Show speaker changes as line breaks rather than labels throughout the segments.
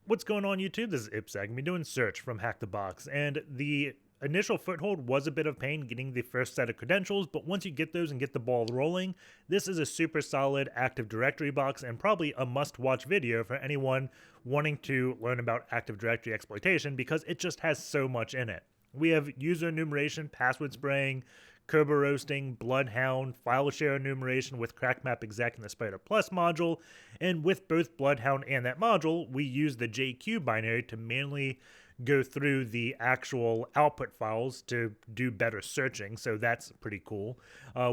What's going on YouTube? This is IPSec. We're doing search from HackTheBox, and the initial foothold was a bit of pain getting the first set of credentials, but once you get those and get the ball rolling, this is a super solid Active Directory box and probably a must-watch video for anyone wanting to learn about Active Directory exploitation because it just has so much in it. We have user enumeration, password spraying, kerberoasting, Bloodhound, file share enumeration with CrackMapExec and the Spider Plus module, and with both Bloodhound and that module, we use the JQ binary to manually go through the actual output files to do better searching, so that's pretty cool.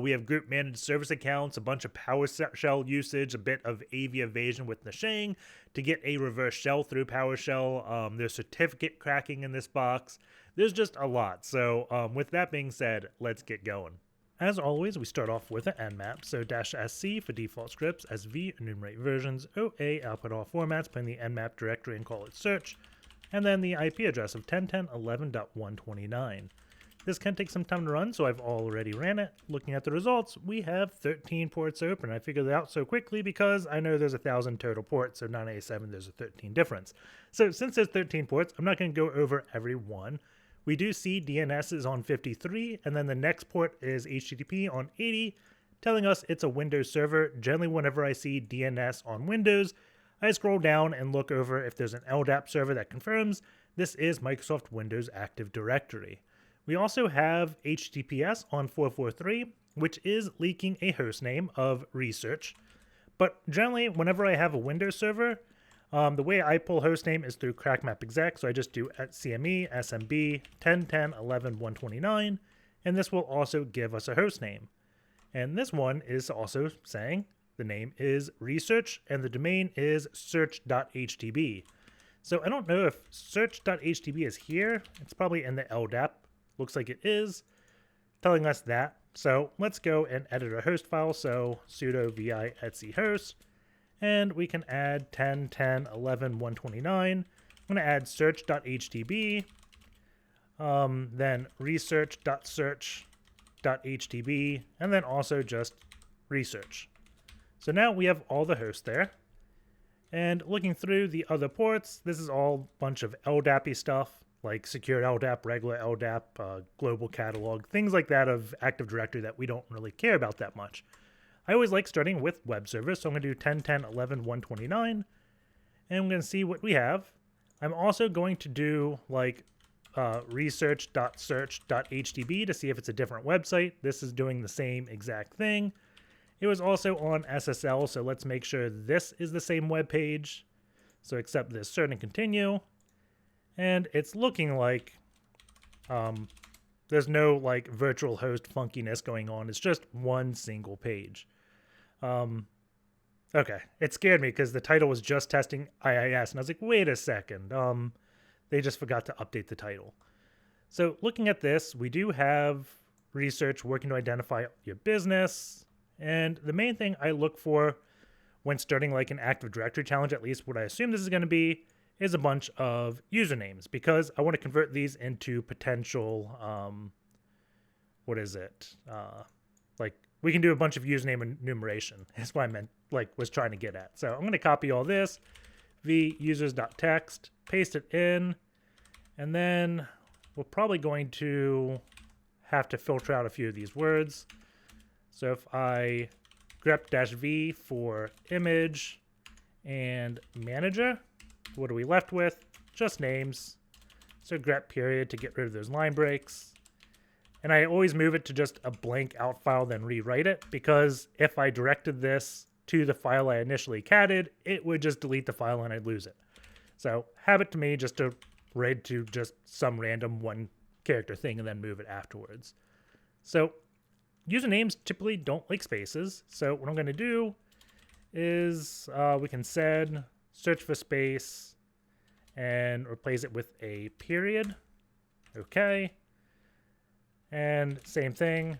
We have group managed service accounts, a bunch of Powershell usage, a bit of AV Evasion with Nishang to get a reverse shell through Powershell. There's certificate cracking in this box. There's just a lot. So with that being said, let's get going. As always, we start off with an nmap, so -sc for default scripts, sv enumerate versions, oa output all formats, put in the nmap directory and call it search, and then the IP address of 10.10.11.129. This can take some time to run, so I've already ran it. Looking at the results, we have 13 ports open. I figured it out so quickly because I know there's 1,000 total ports, so 987, there's a 13 difference. So since there's 13 ports, I'm not going to go over every one. We do see DNS is on 53, and then the next port is HTTP on 80, telling us it's a Windows server. Generally, whenever I see DNS on Windows, I scroll down and look over if there's an LDAP server that confirms this is Microsoft Windows Active Directory. We also have HTTPS on 443, which is leaking a hostname of research. But generally, whenever I have a Windows server, the way I pull hostname is through CrackMapExec, so I just do @CME SMB 10.10.11.129, and this will also give us a hostname. And this one is also saying the name is research and the domain is search.htb. So I don't know if search.htb is here. It's probably in the LDAP. Looks like it is, telling us that. So let's go and edit our host file. So sudo vi etc host. And we can add 10.10.11.129. I'm going to add search.htb, then research.search.htb, and then also just research. So now we have all the hosts there. And looking through the other ports, this is all a bunch of LDAP-y stuff, like secured LDAP, regular LDAP, global catalog, things like that of Active Directory that we don't really care about that much. I always like starting with web servers, so I'm going to do 10.10.11.129, and I'm going to see what we have. I'm also going to do like research.search.htb to see if it's a different website. This is doing the same exact thing. It was also on SSL, so let's make sure this is the same web page. So accept this, cert, and continue. And it's looking like there's no like virtual host funkiness going on. It's just one single page. Okay, it scared me because the title was just testing IIS, and I was like, wait a second. They just forgot to update the title. So looking at this, we do have research working to identify your business. And the main thing I look for when starting like an Active Directory challenge, at least what I assume this is going to be, is a bunch of usernames because I want to convert these into potential, like we can do a bunch of username enumeration. That's what I meant, like was trying to get at. So I'm going to copy all this, users.text, paste it in, and then we're probably going to have to filter out a few of these words. So if I grep-v for image and manager, what are we left with? Just names. So grep period to get rid of those line breaks. And I always move it to just a blank out file, then rewrite it, because if I directed this to the file I initially catted, it would just delete the file and I'd lose it. So have it to me just to read to just some random one character thing and then move it afterwards. So usernames typically don't like spaces. So what I'm going to do is we can sed search for space and replace it with a period. Okay. And same thing.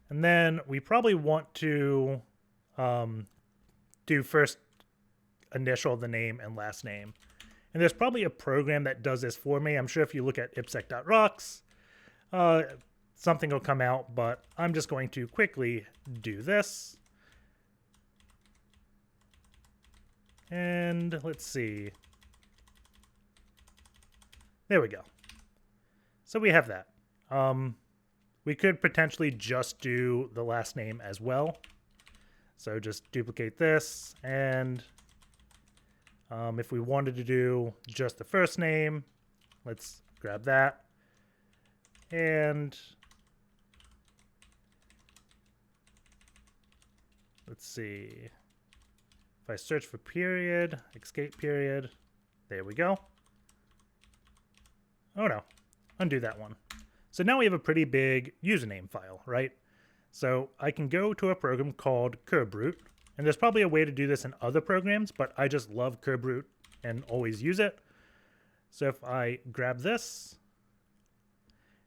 And then we probably want to do first initial of the name and last name. And there's probably a program that does this for me. I'm sure if you look at ipsec.rocks, something will come out, but I'm just going to quickly do this. And let's see. There we go. So we have that. We could potentially just do the last name as well. So just duplicate this, and if we wanted to do just the first name, let's grab that. And let's see. If I search for period, escape period, there we go. Oh no, undo that one. So now we have a pretty big username file, right? So I can go to a program called Kerbrute, and there's probably a way to do this in other programs, but I just love Kerbrute and always use it. So if I grab this,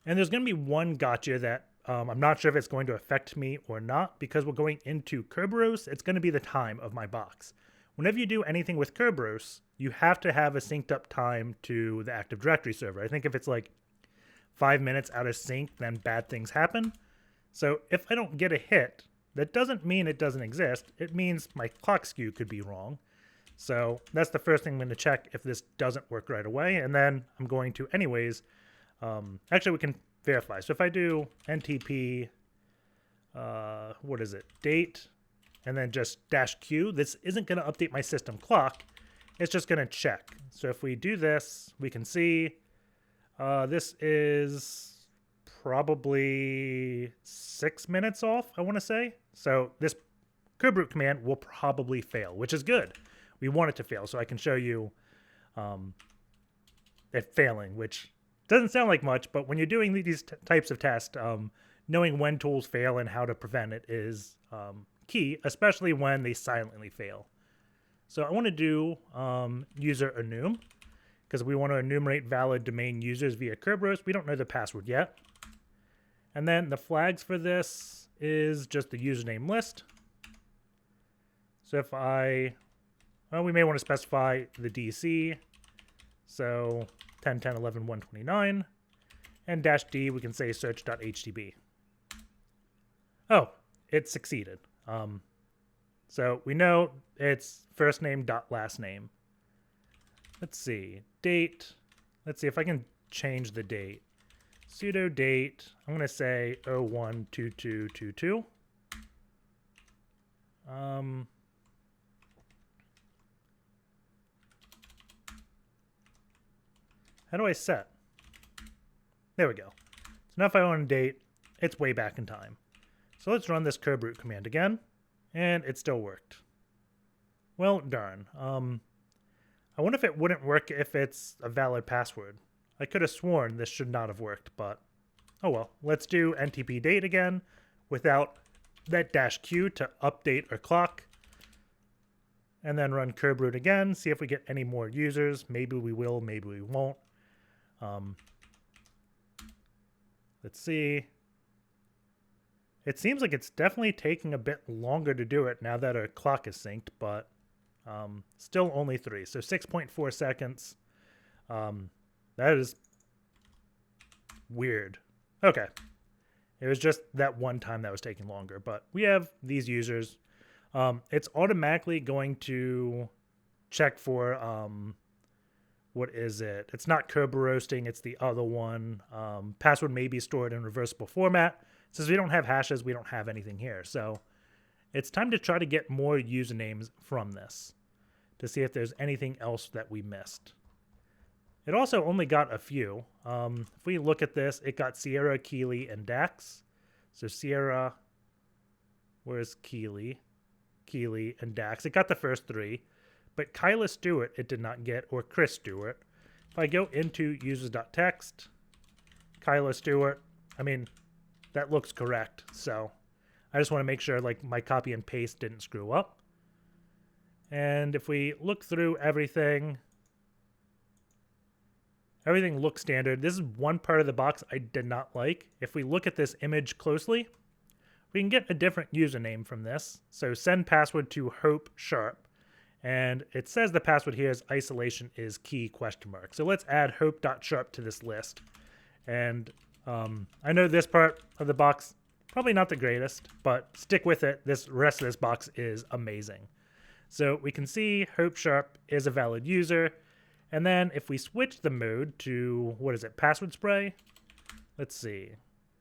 and there's going to be one gotcha that I'm not sure if it's going to affect me or not, because we're going into Kerberos, it's going to be the time of my box. Whenever you do anything with Kerberos, you have to have a synced up time to the Active Directory server. I think if it's like 5 minutes out of sync, then bad things happen. So if I don't get a hit, that doesn't mean it doesn't exist. It means my clock skew could be wrong. So that's the first thing I'm going to check if this doesn't work right away. And then I'm going to anyways, actually we can verify. So if I do NTP, what is it, date, and then just -Q, this isn't going to update my system clock. It's just going to check. So if we do this, we can see this is probably 6 minutes off, I want to say. So this Kerbrute command will probably fail, which is good. We want it to fail, so I can show you it failing, which doesn't sound like much, but when you're doing these types of tests, knowing when tools fail and how to prevent it is key, especially when they silently fail. So I want to do user enum, because we want to enumerate valid domain users via Kerberos. We don't know the password yet. And then the flags for this is just the username list. So if well, we may want to specify the DC. So 10.10.11.129. And -D, we can say search.htb. Oh, it succeeded. So we know it's first name dot last name. Let's see, date. Let's see if I can change the date. Sudo date, I'm going to say 012222. How do I set? There we go. So now if I want a date, it's way back in time. So let's run this Kerbrute command again, and it still worked. Well, darn. I wonder if it wouldn't work if it's a valid password. I could have sworn this should not have worked, but oh well. Let's do NTP date again without that -Q to update our clock. And then run Kerbrute again, see if we get any more users. Maybe we will, maybe we won't. Let's see. It seems like it's definitely taking a bit longer to do it now that our clock is synced, but still only 3. So 6.4 seconds. That is weird. Okay. It was just that one time that was taking longer, but we have these users. It's automatically going to check for, what is it? It's not Kerberoasting, it's the other one. Password may be stored in reversible format. Since we don't have hashes, we don't have anything here. So it's time to try to get more usernames from this to see if there's anything else that we missed. It also only got a few. If we look at this, it got Sierra, Keeley, and Dax. So Sierra, where's Keeley? Keeley, and Dax. It got the first 3. But Kyla Stewart it did not get, or Chris Stewart. If I go into users.txt, Kyla Stewart, I mean, that looks correct. So I just want to make sure like my copy and paste didn't screw up. And if we look through everything, everything looks standard. This is one part of the box I did not like. If we look at this image closely, we can get a different username from this. So send password to Hope.Sharp. And it says the password here is isolation is key ? So let's add Hope.Sharp to this list. And I know this part of the box, probably not the greatest, but stick with it. This rest of this box is amazing. So we can see Hope.Sharp is a valid user. And then if we switch the mode to, what is it, password spray? Let's see.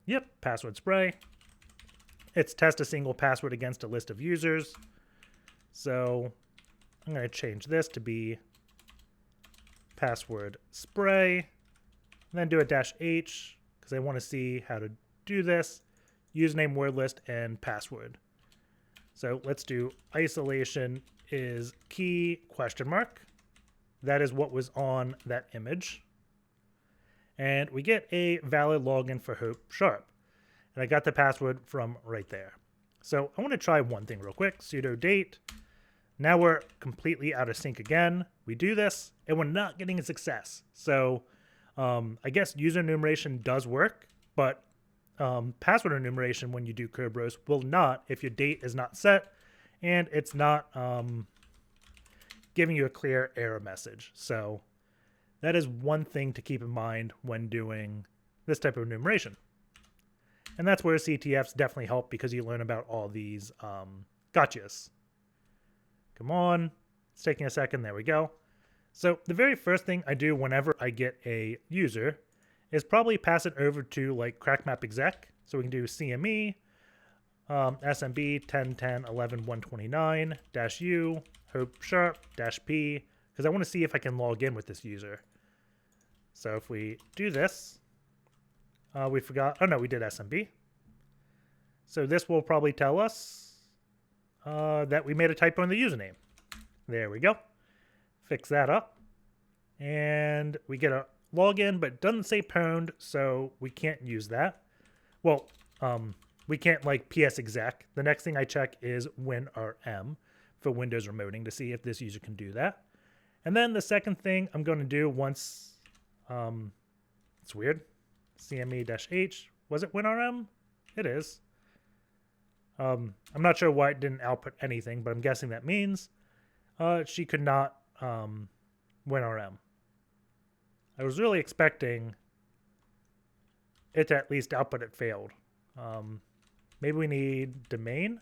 Yep, password spray. It's test a single password against a list of users. So I'm going to change this to be password spray. And then do a -h because I want to see how to do this. Username, word list, and password. So let's do isolation is key ? That is what was on that image. And we get a valid login for Hope.Sharp. And I got the password from right there. So I want to try one thing real quick. Sudo date. Now we're completely out of sync again. We do this, and we're not getting a success. So I guess user enumeration does work, but password enumeration when you do Kerberoast will not if your date is not set and it's not giving you a clear error message. So that is one thing to keep in mind when doing this type of enumeration. And that's where CTFs definitely help because you learn about all these gotchas. Come on. It's taking a second. There we go. So the very first thing I do whenever I get a user is probably pass it over to like CrackMapExec. So we can do CME, SMB 10.10.11.129-U, Hope.Sharp-P, because I want to see if I can log in with this user. So if we do this, we forgot, oh no, we did SMB. So this will probably tell us that we made a typo in the username. There we go. Fix that up. And we get a login, but it doesn't say pwned, so we can't use that. Well, we can't like psexec'd. The next thing I check is WinRM for Windows remoting to see if this user can do that. And then the second thing I'm going to do once, it's weird, CME-H, was it WinRM? It is. I'm not sure why it didn't output anything, but I'm guessing that means she could not WinRM. I was really expecting it to at least output it failed. Maybe we need domain.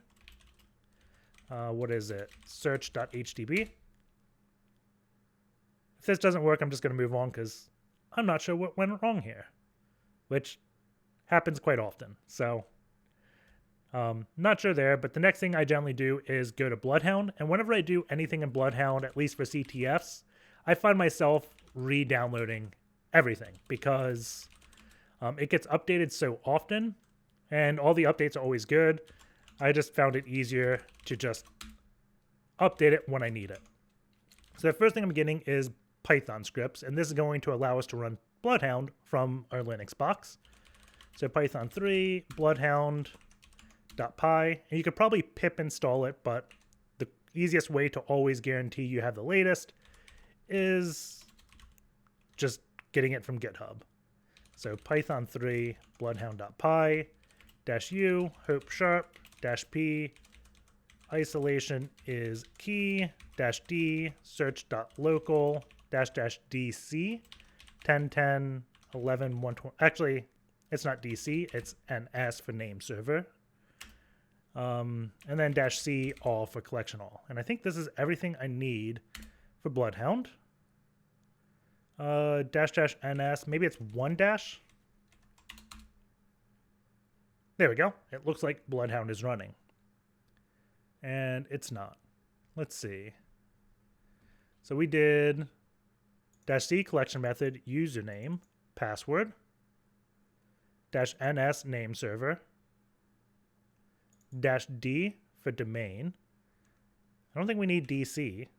What is it? Search.htb. If this doesn't work, I'm just going to move on because I'm not sure what went wrong here, which happens quite often. So not sure there, but the next thing I generally do is go to Bloodhound. And whenever I do anything in Bloodhound, at least for CTFs, I find myself re-downloading everything because it gets updated so often and all the updates are always good. I just found it easier to just update it when I need it. So the first thing I'm getting is Python scripts, and this is going to allow us to run Bloodhound from our Linux box. So Python 3, Bloodhound.py, and you could probably pip install it, but the easiest way to always guarantee you have the latest is just getting it from GitHub. So Python 3, Bloodhound.py, -u, Hope.Sharp-p, isolation is key, -d, search.local, -dc, 10.10.11.120. Actually, it's not DC, it's NS for name server. And then -c, all for collection all. And I think this is everything I need for Bloodhound. -ns, maybe it's one dash. There we go. It looks like Bloodhound is running. And it's not. Let's see. So we did -c collection method, username, password, -ns name server, -d for domain. I don't think we need DC.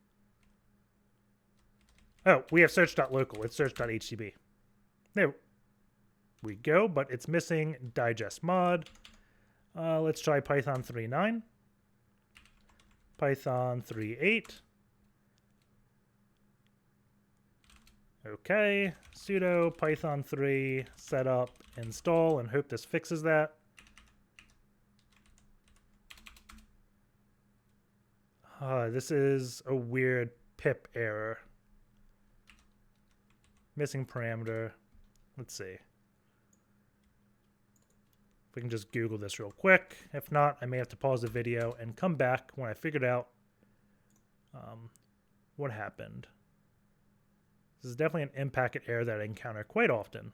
Oh, we have search.local. It's search.htb. There we go, but it's missing digestmod. Let's try Python 3.9. Python 3.8. Okay, sudo python 3 setup install and hope this fixes that. This is a weird pip error. Missing parameter. Let's see. We can just Google this real quick. If not, I may have to pause the video and come back when I figured out What happened? This is definitely an in-packet error that I encounter quite often.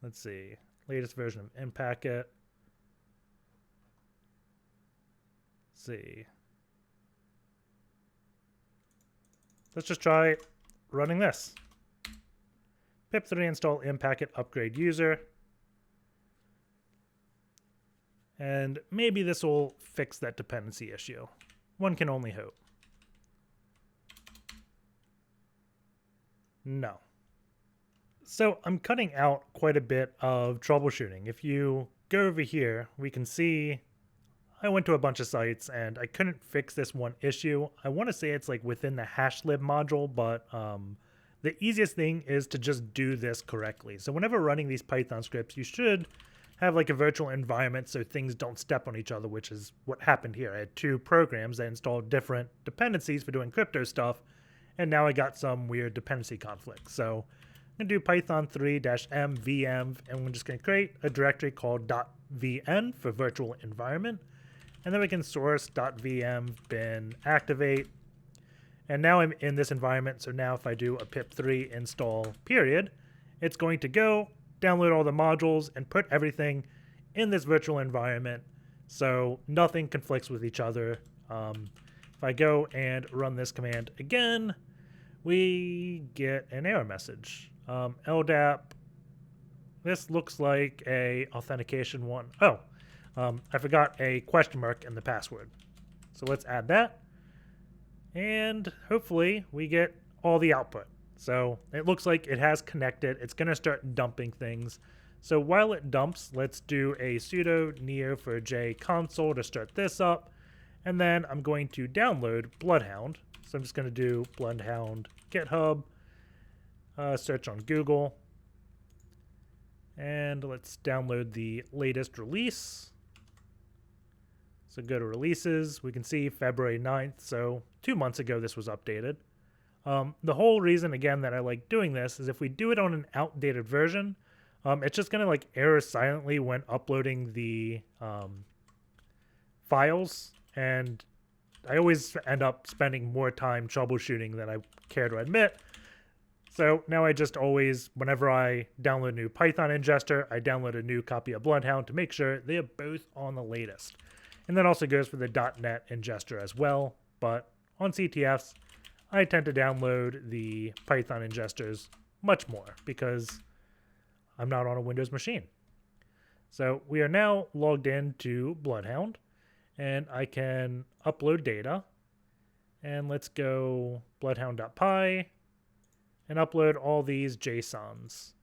Let's see. Latest version of in-packet. Let's see. Let's just try running this. pip3 install in-packet upgrade user. And maybe this will fix that dependency issue. One can only hope. No. So I'm cutting out quite a bit of troubleshooting. If you go over here, we can see I went to a bunch of sites and I couldn't fix this one issue. I want to say it's like within the hashlib module, but the easiest thing is to just do this correctly. So whenever running these Python scripts, you should have like a virtual environment so things don't step on each other, which is what happened here. I had two programs that installed different dependencies for doing crypto stuff, and now I got some weird dependency conflict. So I'm going to do python 3-m vm, and we're just going to create a directory called .vn for virtual environment. And then we can source .vm bin activate. And now I'm in this environment, so now if I do a pip3 install period, it's going to go download all the modules and put everything in this virtual environment so nothing conflicts with each other. If I go and run this command again, we get an error message. LDAP, this looks like a authentication one. Oh, I forgot a question mark in the password. So let's add that. And hopefully we get all the output. So it looks like it has connected. It's going to start dumping things. So while it dumps, let's do a sudo neo for j console to start this up. And then I'm going to download Bloodhound. So I'm just going to do Bloodhound GitHub, search on Google. And let's download the latest release. So go to releases. We can see February 9th. So 2 months ago, this was updated. The whole reason, again, that I like doing this is if we do it on an outdated version, it's just going to like error silently when uploading the files. And I always end up spending more time troubleshooting than I care to admit. So now I just always, whenever I download a new Python ingestor, I download a new copy of Bloodhound to make sure they are both on the latest. And that also goes for the .NET ingestor as well. But on CTFs, I tend to download the Python ingestors much more because I'm not on a Windows machine. So we are now logged into Bloodhound, and I can upload data. And let's go bloodhound.py and upload all these JSONs.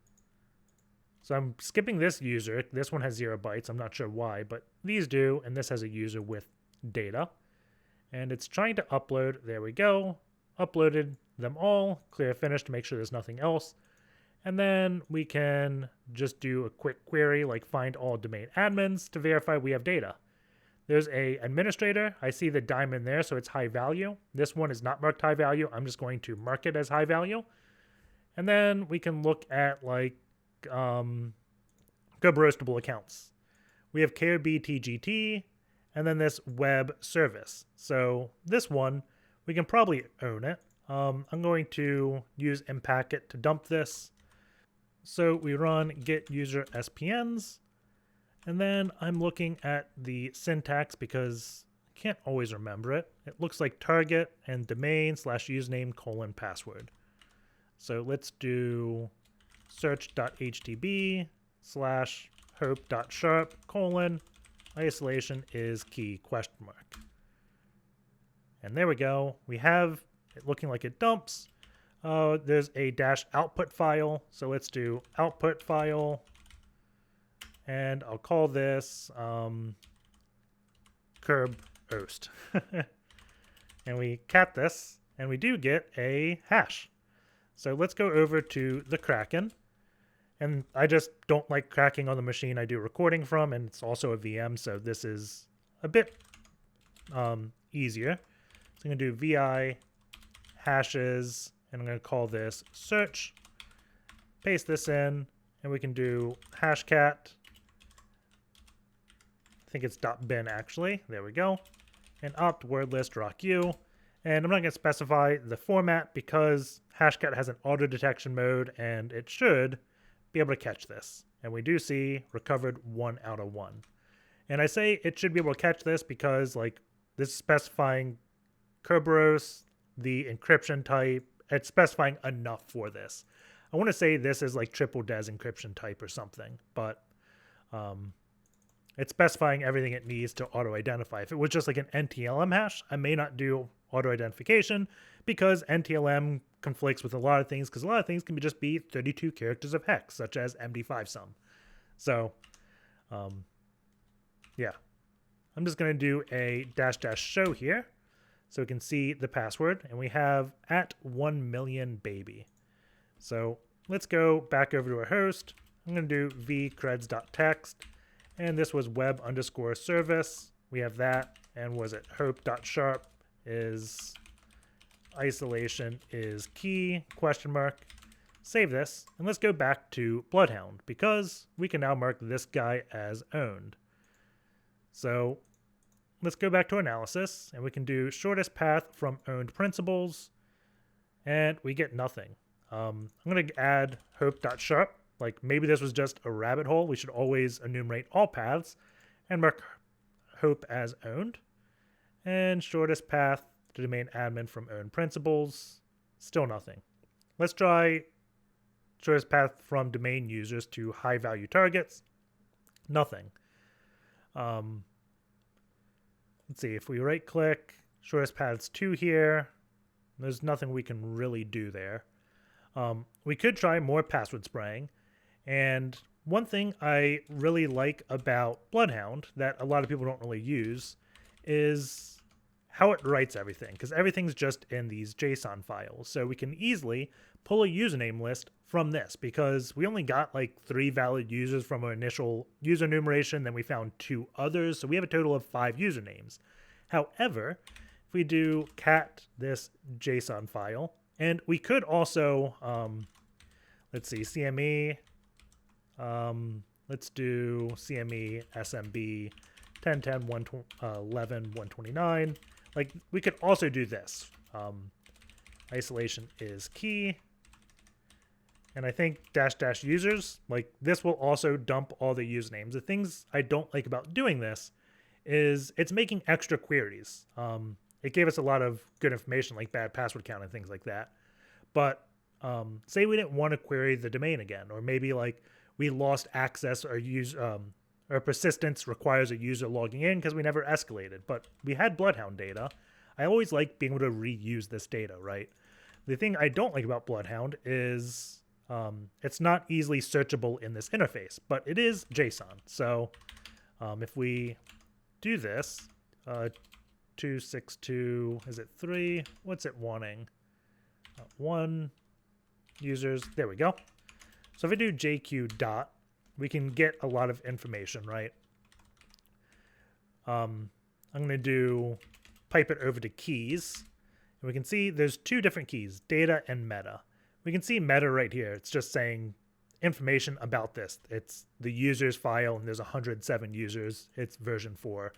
So I'm skipping this user. This one has 0 bytes. I'm not sure why, but these do, and this has a user with data. And it's trying to upload. There we go. Uploaded them all. Clear finish to make sure there's nothing else. And then we can just do a quick query like find all domain admins to verify we have data. There's a administrator. I see the diamond there, so it's high value. This one is not marked high value. I'm just going to mark it as high value. And then we can look at like kerberoastable accounts. We have KRBTGT and then this web service. So this one, we can probably own it. I'm going to use npacket to dump this. So we run GetUserSPNs, and then I'm looking at the syntax because I can't always remember it. It looks like target and domain/username : password. So let's do search.htb/hope.Sharp : isolation is key ? And there we go. We have it looking like it dumps. There's a -output file. So let's do output file. And I'll call this kerberoast. And we cat this, and we do get a hash. So let's go over to the Kraken. And I just don't like cracking on the machine I do recording from, and it's also a VM, so this is a bit easier. So I'm going to do vi hashes, and I'm going to call this search. Paste this in, and we can do hashcat. I think it's .bin actually. There we go. and opt word list rock-u. And I'm not going to specify the format because Hashcat has an auto detection mode and it should be able to catch this. And we do see recovered 1 out of 1. And I say it should be able to catch this because like this is specifying Kerberos, the encryption type. It's specifying enough for this. I want to say this is like triple des encryption type or something, but it's specifying everything it needs to auto-identify. If it was just like an NTLM hash, I may not do auto-identification because NTLM conflicts with a lot of things because a lot of things can just be 32 characters of hex, such as MD5 sum. So, yeah. I'm just going to do a -- show here so we can see the password, and we have @1,000,000baby. So let's go back over to our host. I'm going to do vcreds.txt, and this was web_service. We have that, and was it Hope.Sharp is isolation is key, ? Save this, and let's go back to Bloodhound, because we can now mark this guy as owned. So let's go back to analysis, and we can do shortest path from owned principals, and we get nothing. I'm going to add Hope.Sharp. Like maybe this was just a rabbit hole. We should always enumerate all paths and mark Hope as owned. And shortest path to domain admin from owned principals, still nothing. Let's try shortest path from domain users to high value targets. Nothing. Let's see, if we right click, shortest paths 2 here, there's nothing we can really do there. We could try more password spraying. And one thing I really like about Bloodhound that a lot of people don't really use is how it writes everything, because everything's just in these JSON files. So we can easily pull a username list from this because we only got like 3 valid users from our initial user enumeration. Then we found 2 others. So we have a total of 5 usernames. However, if we do cat this JSON file, and we could also, let's see, CME, let's do CME SMB 1010 111 129. Like we could also do this. Isolation is key. And I think -- users, like this will also dump all the usernames. The things I don't like about doing this is it's making extra queries. It gave us a lot of good information like bad password count and things like that. But say we didn't want to query the domain again, or maybe like we lost access or or persistence requires a user logging in because we never escalated, but we had Bloodhound data. I always like being able to reuse this data, right? The thing I don't like about Bloodhound is it's not easily searchable in this interface, but it is JSON. So if we do this, 262, is it 3? What's it wanting? 1 users, there we go. So if I do JQ dot, we can get a lot of information, right? I'm going to do pipe it over to keys. And we can see there's 2 different keys, data and meta. We can see meta right here. It's just saying information about this. It's the users file, and there's 107 users. It's version 4.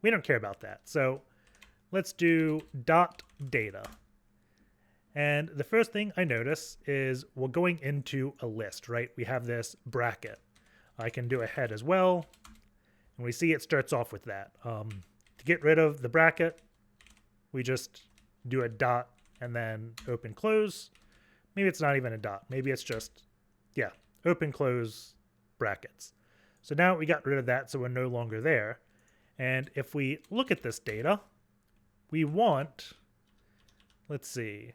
We don't care about that. So let's do dot data. And the first thing I notice is we're going into a list, right? We have this bracket. I can do a head as well. And we see it starts off with that. To get rid of the bracket, we just do a dot and then open close. Maybe it's not even a dot. Maybe it's just, yeah, open close brackets. So now we got rid of that, so we're no longer there. And if we look at this data, we want, let's see,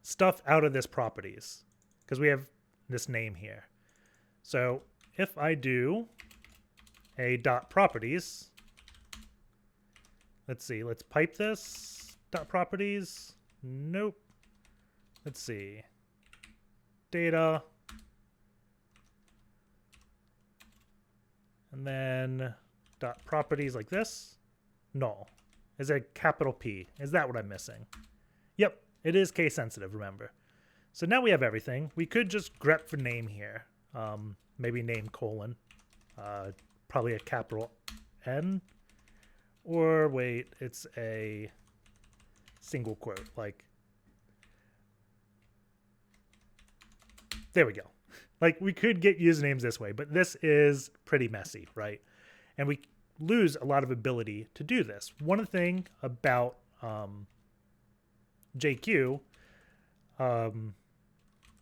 stuff out of this properties because we have this name here. So if I do a dot properties, let's see, let's pipe this dot properties. Nope. Let's see. Data. And then dot properties like this. Null. Is a capital P. Is that what I'm missing? Yep, it is case sensitive, remember. So now we have everything. We could just grep for name here. Maybe name : probably a capital N. Or wait, it's a single quote. Like, there we go. Like, we could get usernames this way, but this is pretty messy, right? And we lose a lot of ability to do this. One thing about JQ,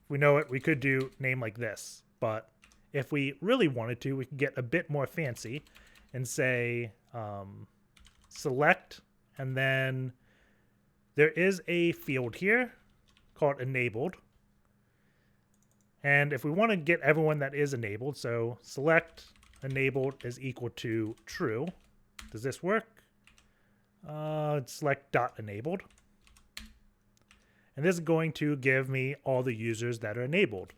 we know it, we could do name like this, but if we really wanted to, we could get a bit more fancy and say select, and then there is a field here called enabled. And if we want to get everyone that is enabled, so select enabled is equal to true. Does this work? Select dot enabled. And this is going to give me all the users that are enabled.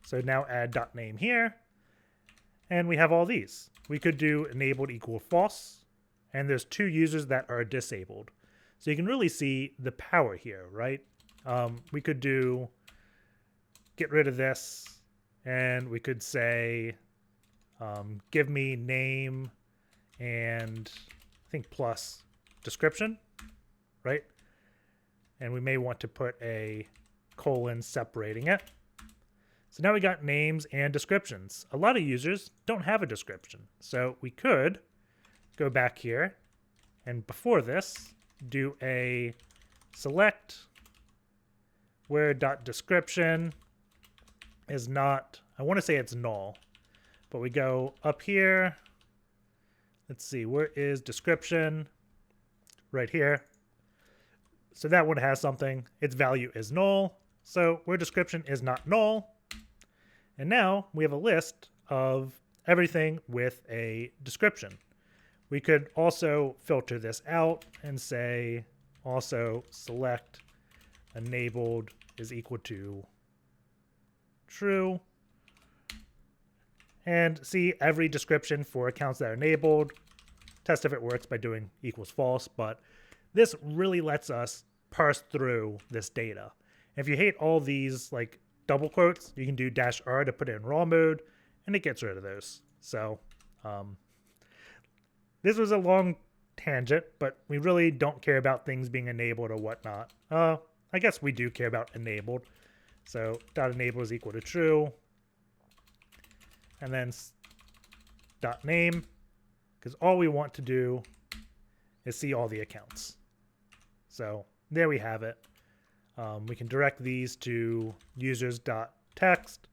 So now add dot name here. And we have all these. We could do enabled equal false. And there's 2 users that are disabled. So you can really see the power here, right? We could do get rid of this, and we could say give me name and I think plus description, right? And we may want to put a colon separating it. So now we got names and descriptions. A lot of users don't have a description. So we could go back here and before this do a select where dot description is not, I want to say it's null, but we go up here. Let's see, where is description? Right here. So that one has something. Its value is null. So where description is not null. And now we have a list of everything with a description. We could also filter this out and say also select enabled is equal to true. And see every description for accounts that are enabled. Test if it works by doing equals false, but this really lets us parse through this data. If you hate all these like double quotes, you can do -R to put it in raw mode, and it gets rid of those. So this was a long tangent, but we really don't care about things being enabled or whatnot. I guess we do care about enabled. So dot enable is equal to true. And then dot name, because all we want to do is see all the accounts. So there we have it. We can direct these to users.text.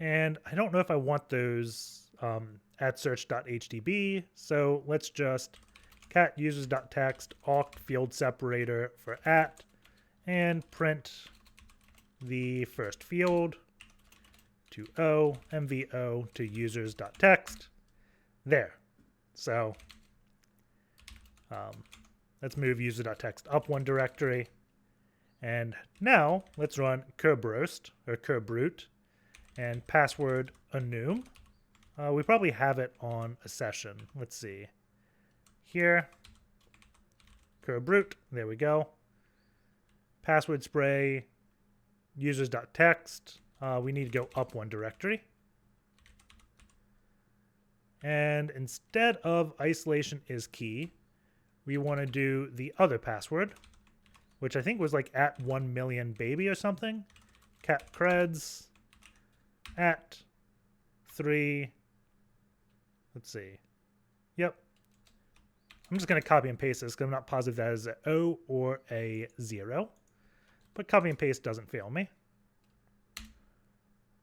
And I don't know if I want those at search.hdb. So let's just cat users.text awk field separator for at and print the first field to O, MVO to users.text. There. So let's move user.text up one directory. And now let's run kerberoast or kerbrute and password enum. We probably have it on a session. Let's see. Here, kerbrute, there we go. Password spray, users.text. We need to go up one directory. And instead of isolation is key, we want to do the other password, which I think was like at 1 million baby or something. Cat creds at 3. Let's see. Yep. I'm just going to copy and paste this because I'm not positive that is an O or a 0. But copy and paste doesn't fail me.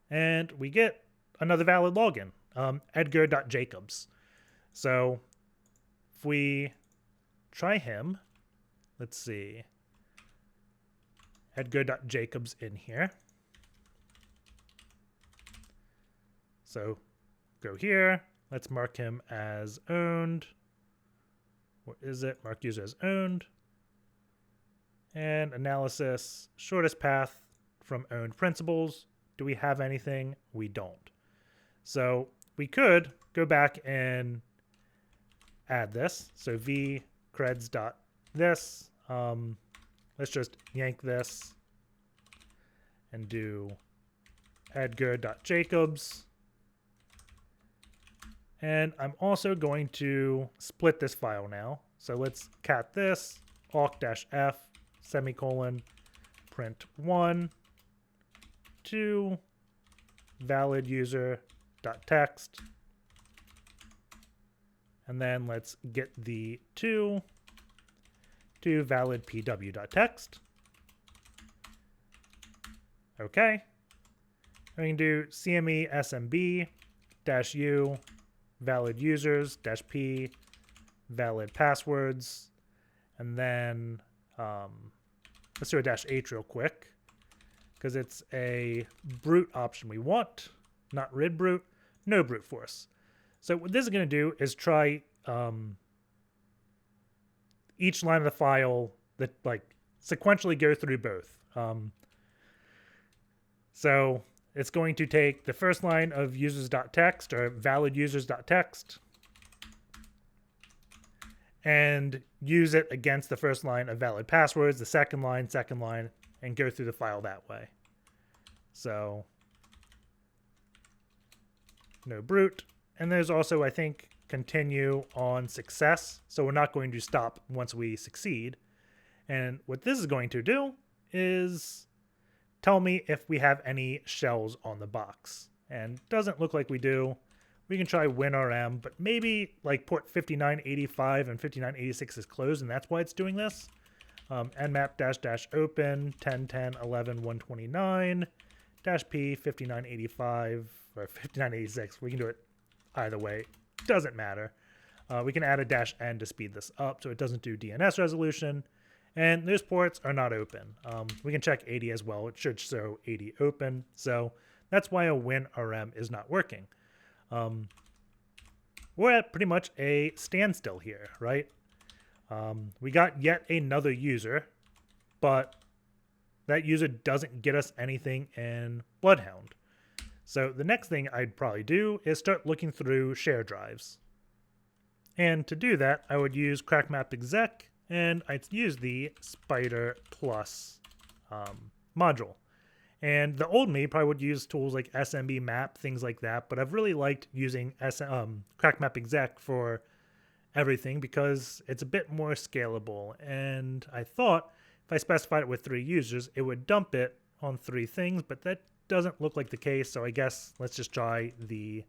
And we get another valid login, edgar.jacobs. So if we try him, let's see, edgar.jacobs in here. So go here. Let's mark him as owned. What is it? Mark user as owned. And analysis, shortest path from owned principals. Do we have anything? We don't. So we could go back and add this. So v creds.this. Let's just yank this and do edgar.jacobs. And I'm also going to split this file now. So let's cat this, awk-f, semicolon, print 1 to valid user.text. And then let's get the 2 to valid pw.text. Okay. We can do CME SMB -u valid users -p valid passwords, and then let's do a -h real quick because it's a brute option we want, not readbrute, no brute force. So what this is going to do is try each line of the file that like sequentially go through both. So it's going to take the first line of users.text or valid users.text and use it against the first line of valid passwords, the second line, and go through the file that way. So no brute. And there's also, I think, continue on success. So we're not going to stop once we succeed. And what this is going to do is tell me if we have any shells on the box. And doesn't look like we do. We can try winrm, but maybe like port 5985 and 5986 is closed, and that's why it's doing this. nmap -open 10.10.11.129 -p 5985 or 5986. We can do it either way. Doesn't matter. We can add a -n to speed this up so it doesn't do DNS resolution. And those ports are not open. We can check 80 as well. It should show 80 open. So that's why a winrm is not working. We're at pretty much a standstill here, right? We got yet another user, but that user doesn't get us anything in Bloodhound. So the next thing I'd probably do is start looking through share drives. And to do that, I would use CrackMapExec, and I'd use the Spider Plus module. And the old me probably would use tools like SMBmap, things like that, but I've really liked using CrackMapExec for everything because it's a bit more scalable. And I thought if I specified it with 3 users, it would dump it on 3 things, but that doesn't look like the case, so I guess let's just try the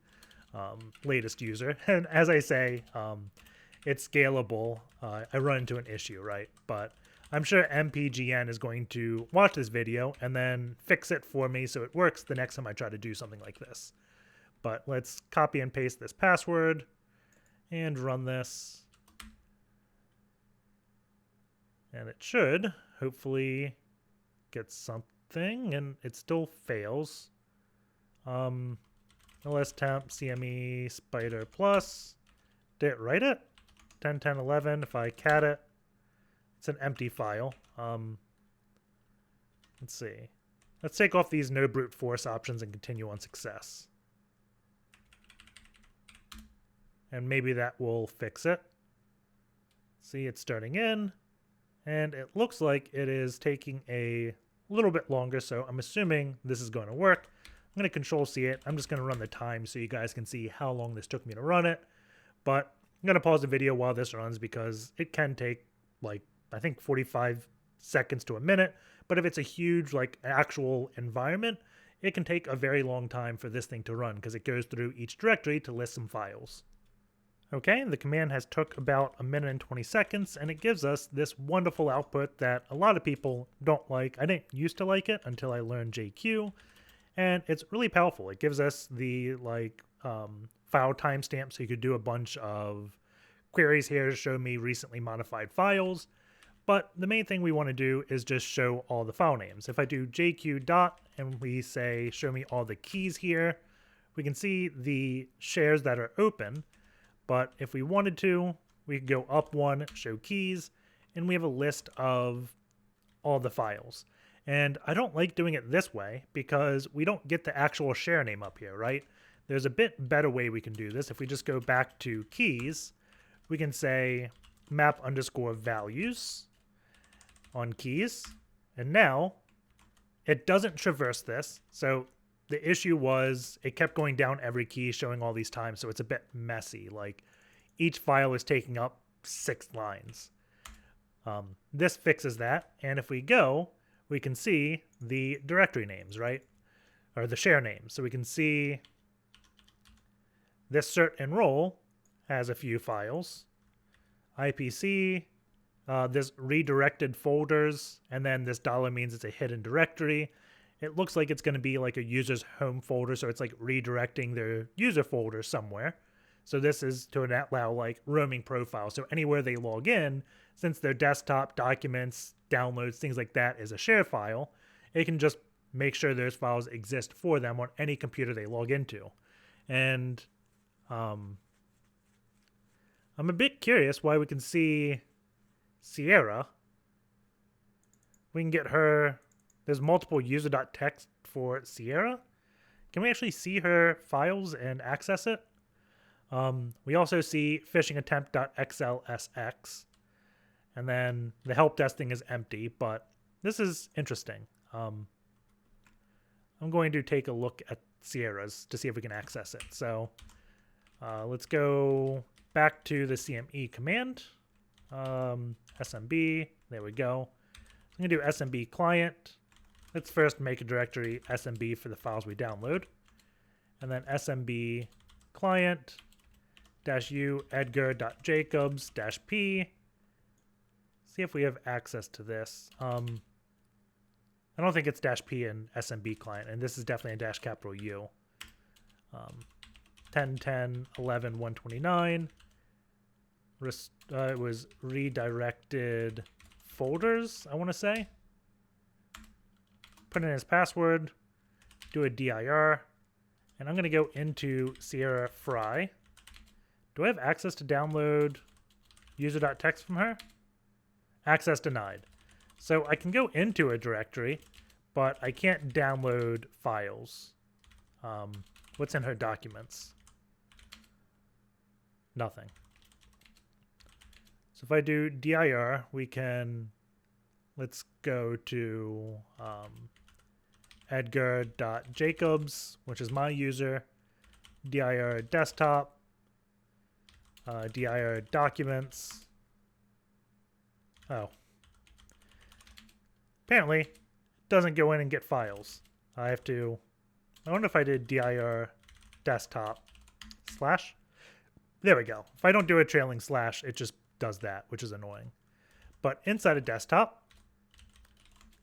latest user. And as I say, it's scalable. I run into an issue, right? But I'm sure MPGN is going to watch this video and then fix it for me so it works the next time I try to do something like this. But let's copy and paste this password and run this. And it should hopefully get something, and it still fails. ls temp cme spider plus. Did it write it? 10.10.11. If I cat it, it's an empty file. Let's see. Let's take off these no brute force options and continue on success. And maybe that will fix it. See, it's starting in, and it looks like it is taking a little bit longer, so I'm assuming this is going to work. I'm going to Control-C it. I'm just going to run the time so you guys can see how long this took me to run it. But I'm going to pause the video while this runs because it can take, like, I think 45 seconds to a minute. But if it's a huge, like, actual environment, it can take a very long time for this thing to run because it goes through each directory to list some files. Okay, the command has took about 1 minute and 20 seconds, and it gives us this wonderful output that a lot of people don't like. I didn't used to like it until I learned JQ, and it's really powerful. It gives us the file timestamp, so you could do a bunch of queries here to show me recently modified files. But the main thing we want to do is just show all the file names. If I do JQ dot and we say show me all the keys here, we can see the shares that are open. But if we wanted to, we could go up 1, show keys, and we have a list of all the files. And I don't like doing it this way because we don't get the actual share name up here, right? There's a bit better way we can do this. If we just go back to keys, we can say map underscore values on keys. And now it doesn't traverse this. So the issue was it kept going down every key, showing all these times, so it's a bit messy. Like each file is taking up 6 lines. This fixes that, and if we go, we can see the directory names, right? Or the share names. So we can see this cert and role has a few files. IPC, this redirected folders, and then this dollar means it's a hidden directory. It looks like it's going to be like a user's home folder, so it's like redirecting their user folder somewhere. So this is to allow like roaming profiles. So anywhere they log in, since their desktop, documents, downloads, things like that is a share file, it can just make sure those files exist for them on any computer they log into. And I'm a bit curious why we can see Sierra. We can get her. There's multiple user.txt for Sierra. Can we actually see her files and access it? We also see phishing attempt.xlsx. And then the help desk thing is empty, but this is interesting. I'm going to take a look at Sierra's to see if we can access it. So let's go back to the CME command. SMB, there we go. I'm going to do SMBClient. Let's first make a directory SMB for the files we download. And then SMBClient -u edgar.jacobs-p. See if we have access to this. I don't think it's -p in SMBClient, and this is definitely a -U. 10.10.11.129. It was redirected folders, I want to say. Put in his password, do a dir, and I'm going to go into Sierra.Frye. Do I have access to download user.txt from her? Access denied. So I can go into a directory, but I can't download files. What's in her documents? Nothing. So if I do dir, we can, let's go to edgar.jacobs, which is my user, dir desktop, dir documents. Oh. Apparently, it doesn't go in and get files. I have to, I wonder if I did dir desktop /. There we go. If I don't do a trailing slash, it just does that, which is annoying. But inside of desktop,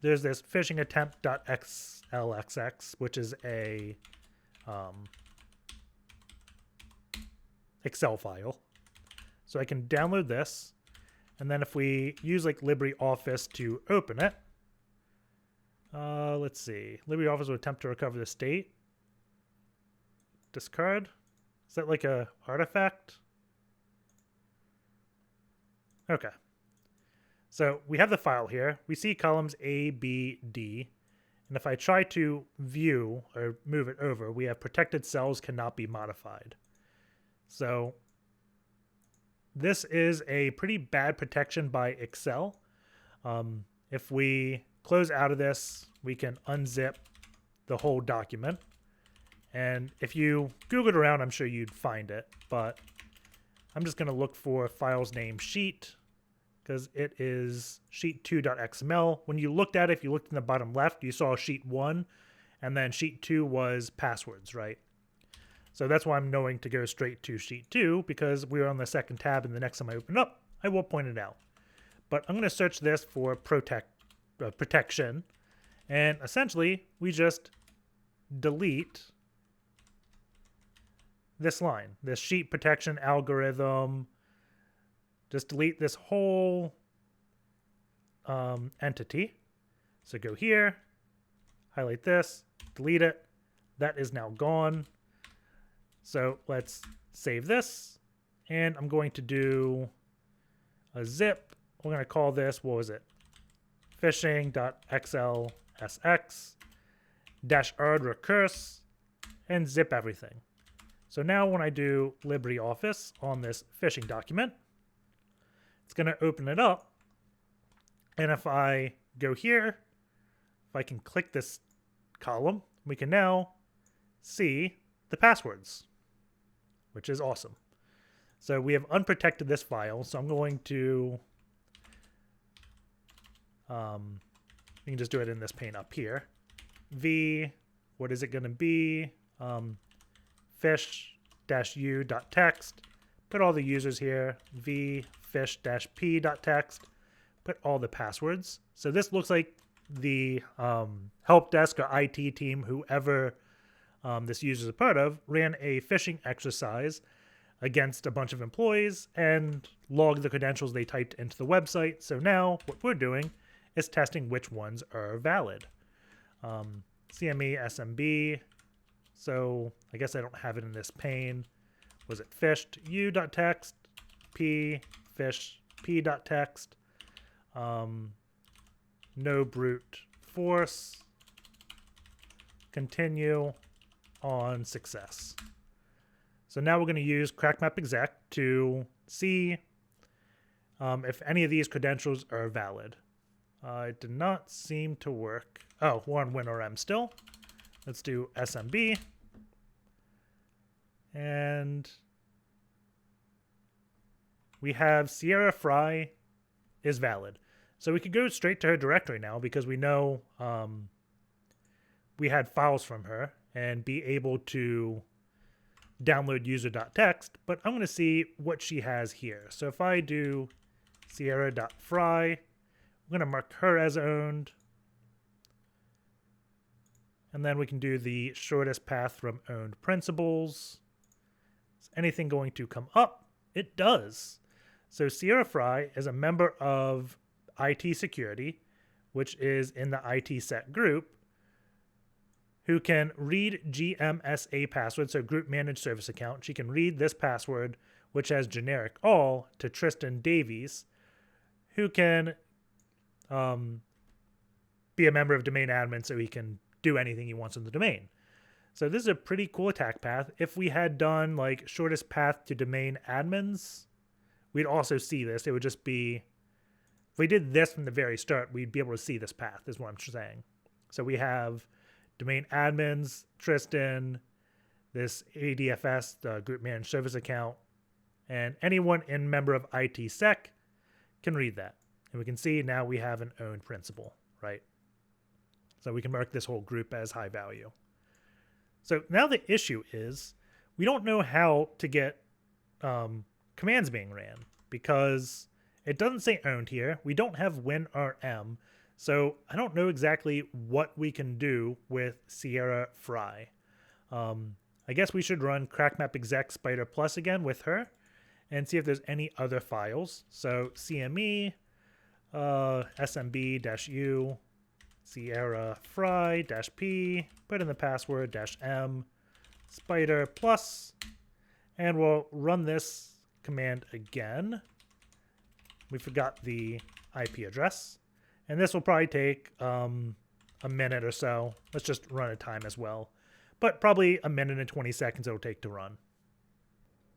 there's this phishing attempt.xlsx, which is a Excel file. So I can download this, and then if we use like LibreOffice to open it, let's see. LibreOffice will attempt to recover the state. Discard. Is that like a artifact? Okay. So we have the file here. We see columns A, B, D. And if I try to view or move it over, we have protected cells cannot be modified. So this is a pretty bad protection by Excel. If we close out of this, we can unzip the whole document. And if you Googled around, I'm sure you'd find it. But I'm just going to look for file's name sheet, because it is sheet2.xml. When you looked at it, if you looked in the bottom left, you saw sheet 1, and then sheet 2 was passwords, right? So that's why I'm knowing to go straight to sheet 2, because we're on the second tab, and the next time I open up, I will point it out. But I'm going to search this for protection, and essentially, we just delete this line, this sheet protection algorithm. Just delete this whole entity. So go here, highlight this, delete it. That is now gone. So let's save this. And I'm going to do a zip. We're going to call this, what was it? phishing.xlsx -ard recurse and zip everything. So now when I do LibreOffice on this phishing document, it's going to open it up. And if I go here, if I can click this column, we can now see the passwords, which is awesome. So we have unprotected this file. So I'm going to, we can just do it in this pane up here. V, what is it going to be? Fish-u.text. Put all the users here. V fish-p.text. Put all the passwords. So this looks like the help desk or IT team, whoever this user is a part of, ran a phishing exercise against a bunch of employees and logged the credentials they typed into the website. So now what we're doing is testing which ones are valid. CME, SMB. So I guess I don't have it in this pane. Was it fished u.text, p, fish p.text, no brute force, continue on success. So now we're going to use CrackMapExec to see if any of these credentials are valid. It did not seem to work. Oh, we're on WinRM still. Let's do SMB. And we have Sierra.Frye is valid. So we could go straight to her directory now because we know we had files from her and be able to download user.txt, but I'm going to see what she has here. So if I do Sierra.Frye, I'm going to mark her as owned. And then we can do the shortest path from owned principals. Is anything going to come up? It does. So Sierra.Frye is a member of IT security, which is in the ITsec group, who can read GMSA password, so group managed service account. She can read this password, which has generic all, to Tristan.Davies, who can be a member of domain admin so he can do anything he wants in the domain. So this is a pretty cool attack path. If we had done like shortest path to domain admins, we'd also see this. It would just be, if we did this from the very start, we'd be able to see this path, is what I'm saying. So we have domain admins, Tristan, this ADFS, the group managed service account, and anyone in member of ITsec can read that. And we can see now we have an owned principal, right? So we can mark this whole group as high value. So now the issue is we don't know how to get commands being ran because it doesn't say owned here. We don't have WinRM. So I don't know exactly what we can do with Sierra.Frye. I guess we should run CrackMapExec Spider Plus again with her and see if there's any other files. So CME, SMB-U, Sierra.Frye-P, put in the password -M, Spider Plus, and we'll run this command again. We forgot the IP address. And this will probably take a minute or so. Let's just run a time as well. But probably a minute and 20 seconds it'll take to run.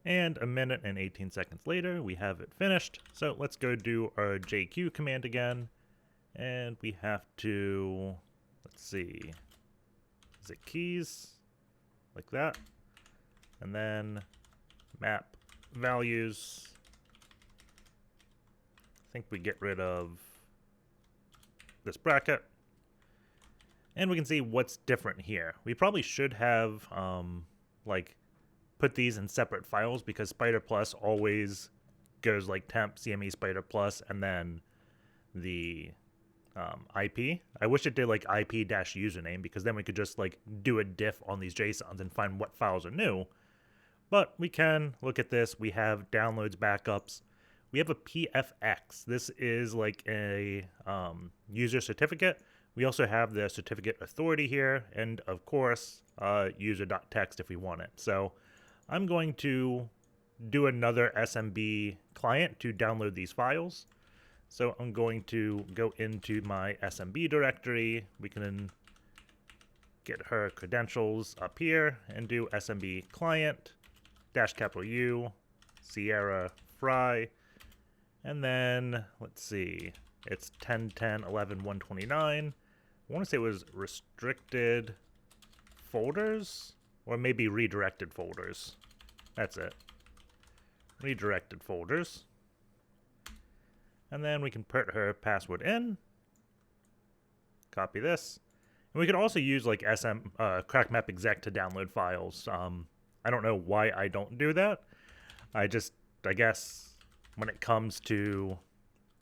And a minute and 18 seconds later, we have it finished. So let's go do our JQ command again. And we have to, let's see, is it keys? Like that. And then map values. I think we get rid of this bracket, and we can see what's different here. We probably should have like put these in separate files because Spider Plus always goes like temp CME Spider Plus and then the IP. I wish it did like IP-username because then we could just like do a diff on these JSONs and find what files are new. But we can look at this. We have downloads, backups. We have a PFX. This is like a user certificate. We also have the certificate authority here, and of course, user.text if we want it. So I'm going to do another SMB client to download these files. So I'm going to go into my SMB directory. We can get her credentials up here and do SMB client -U Sierra.Frye. And then, let's see, it's 10.10.11.129. I want to say it was restricted folders, or maybe redirected folders. That's it. redirected folders. And then we can put her password in. Copy this. And we could also use like CrackMapExec to download files. I don't know why I don't do that. I guess when it comes to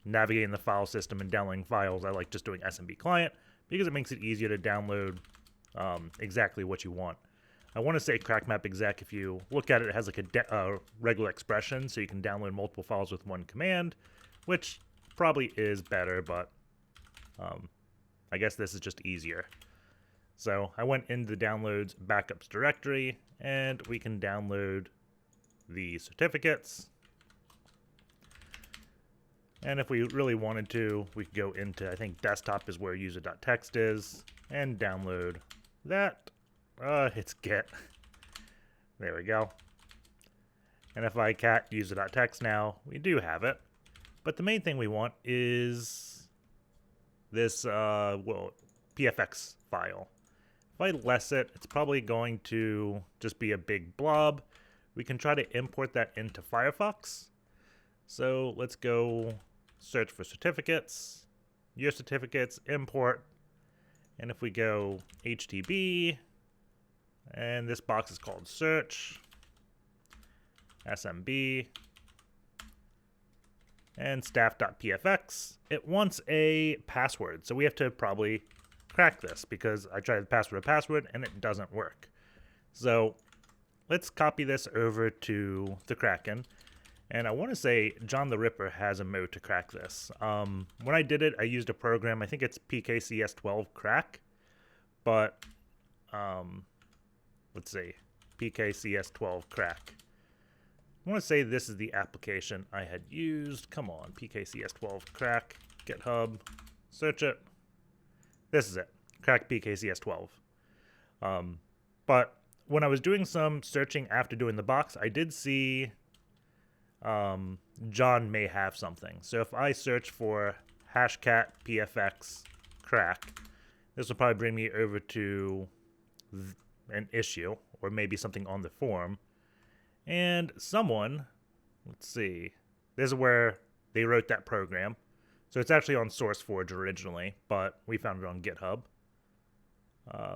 navigating the file system and downloading files, I like just doing SMBClient because it makes it easier to download exactly what you want. I want to say CrackMapExec, if you look at it, it has like a regular expression, so you can download multiple files with one command, which probably is better, but I guess this is just easier. So I went into the downloads backups directory, and we can download the certificates. And if we really wanted to, we could go into, I think desktop is where user.txt is, and download that. It's Get. There we go. And if I cat user.txt now, we do have it. But the main thing we want is this, PFX file. If I less it, it's probably going to just be a big blob. We can try to import that into Firefox. So let's go search for certificates, your certificates, import. And if we go HTTP, and this box is called search, SMB, and staff.pfx, it wants a password. So we have to probably crack this because I tried the password and it doesn't work. So let's copy this over to the Kraken. And I want to say John the Ripper has a mode to crack this. When I did it, I used a program. I think it's PKCS12 crack. But let's see, PKCS12 crack. I want to say this is the application I had used. Come on, PKCS12 crack, GitHub, search it. This is it, crack PKCS12. But when I was doing some searching after doing the box, I did see John may have something. So if I search for hashcat PFX crack, this will probably bring me over to an issue or maybe something on the forum. And someone, let's see, this is where they wrote that program. So it's actually on SourceForge originally, but we found it on GitHub.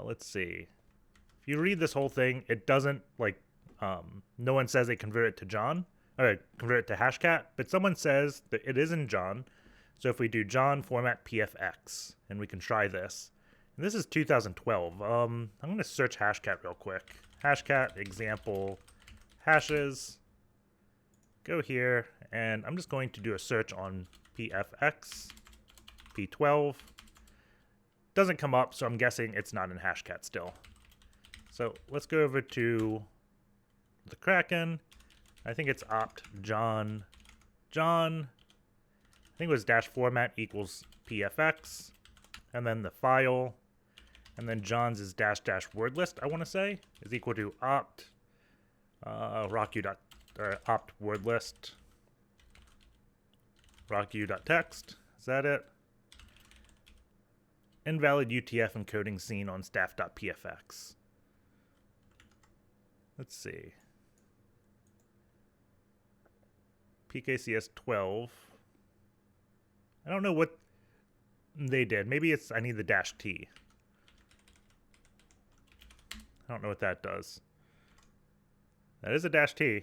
Let's see. If you read this whole thing, it doesn't, like, no one says they convert it to John, or convert it to hashcat, but someone says that it is in John. So if we do John format PFX, and we can try this. And this is 2012. I'm going to search hashcat real quick. Hashcat example hashes. Go here, and I'm just going to do a search on PFX, P12. Doesn't come up, so I'm guessing it's not in hashcat still. So let's go over to the Kraken. I think it's opt John. I think it was dash format equals PFX, and then the file, and then John's is dash word list, I want to say, is equal to opt opt word list rocku.txt. Is that it? Invalid UTF encoding seen on staff.pfx. Let's see. PKCS12. I don't know what they did. Maybe it's, I need the dash T. I don't know what that does. That is a dash T.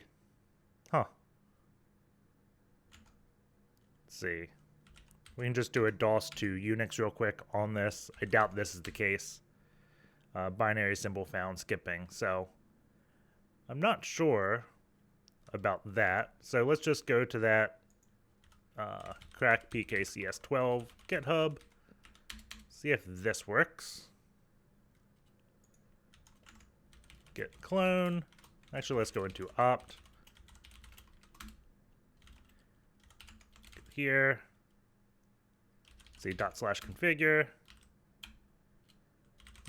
Huh. Let's see. We can just do a DOS to Unix real quick on this. I doubt this is the case. Binary symbol found skipping. So I'm not sure about that. So let's just go to that crack PKCS12 GitHub. See if this works. Git clone. Actually, let's go into opt. Here. See /configure.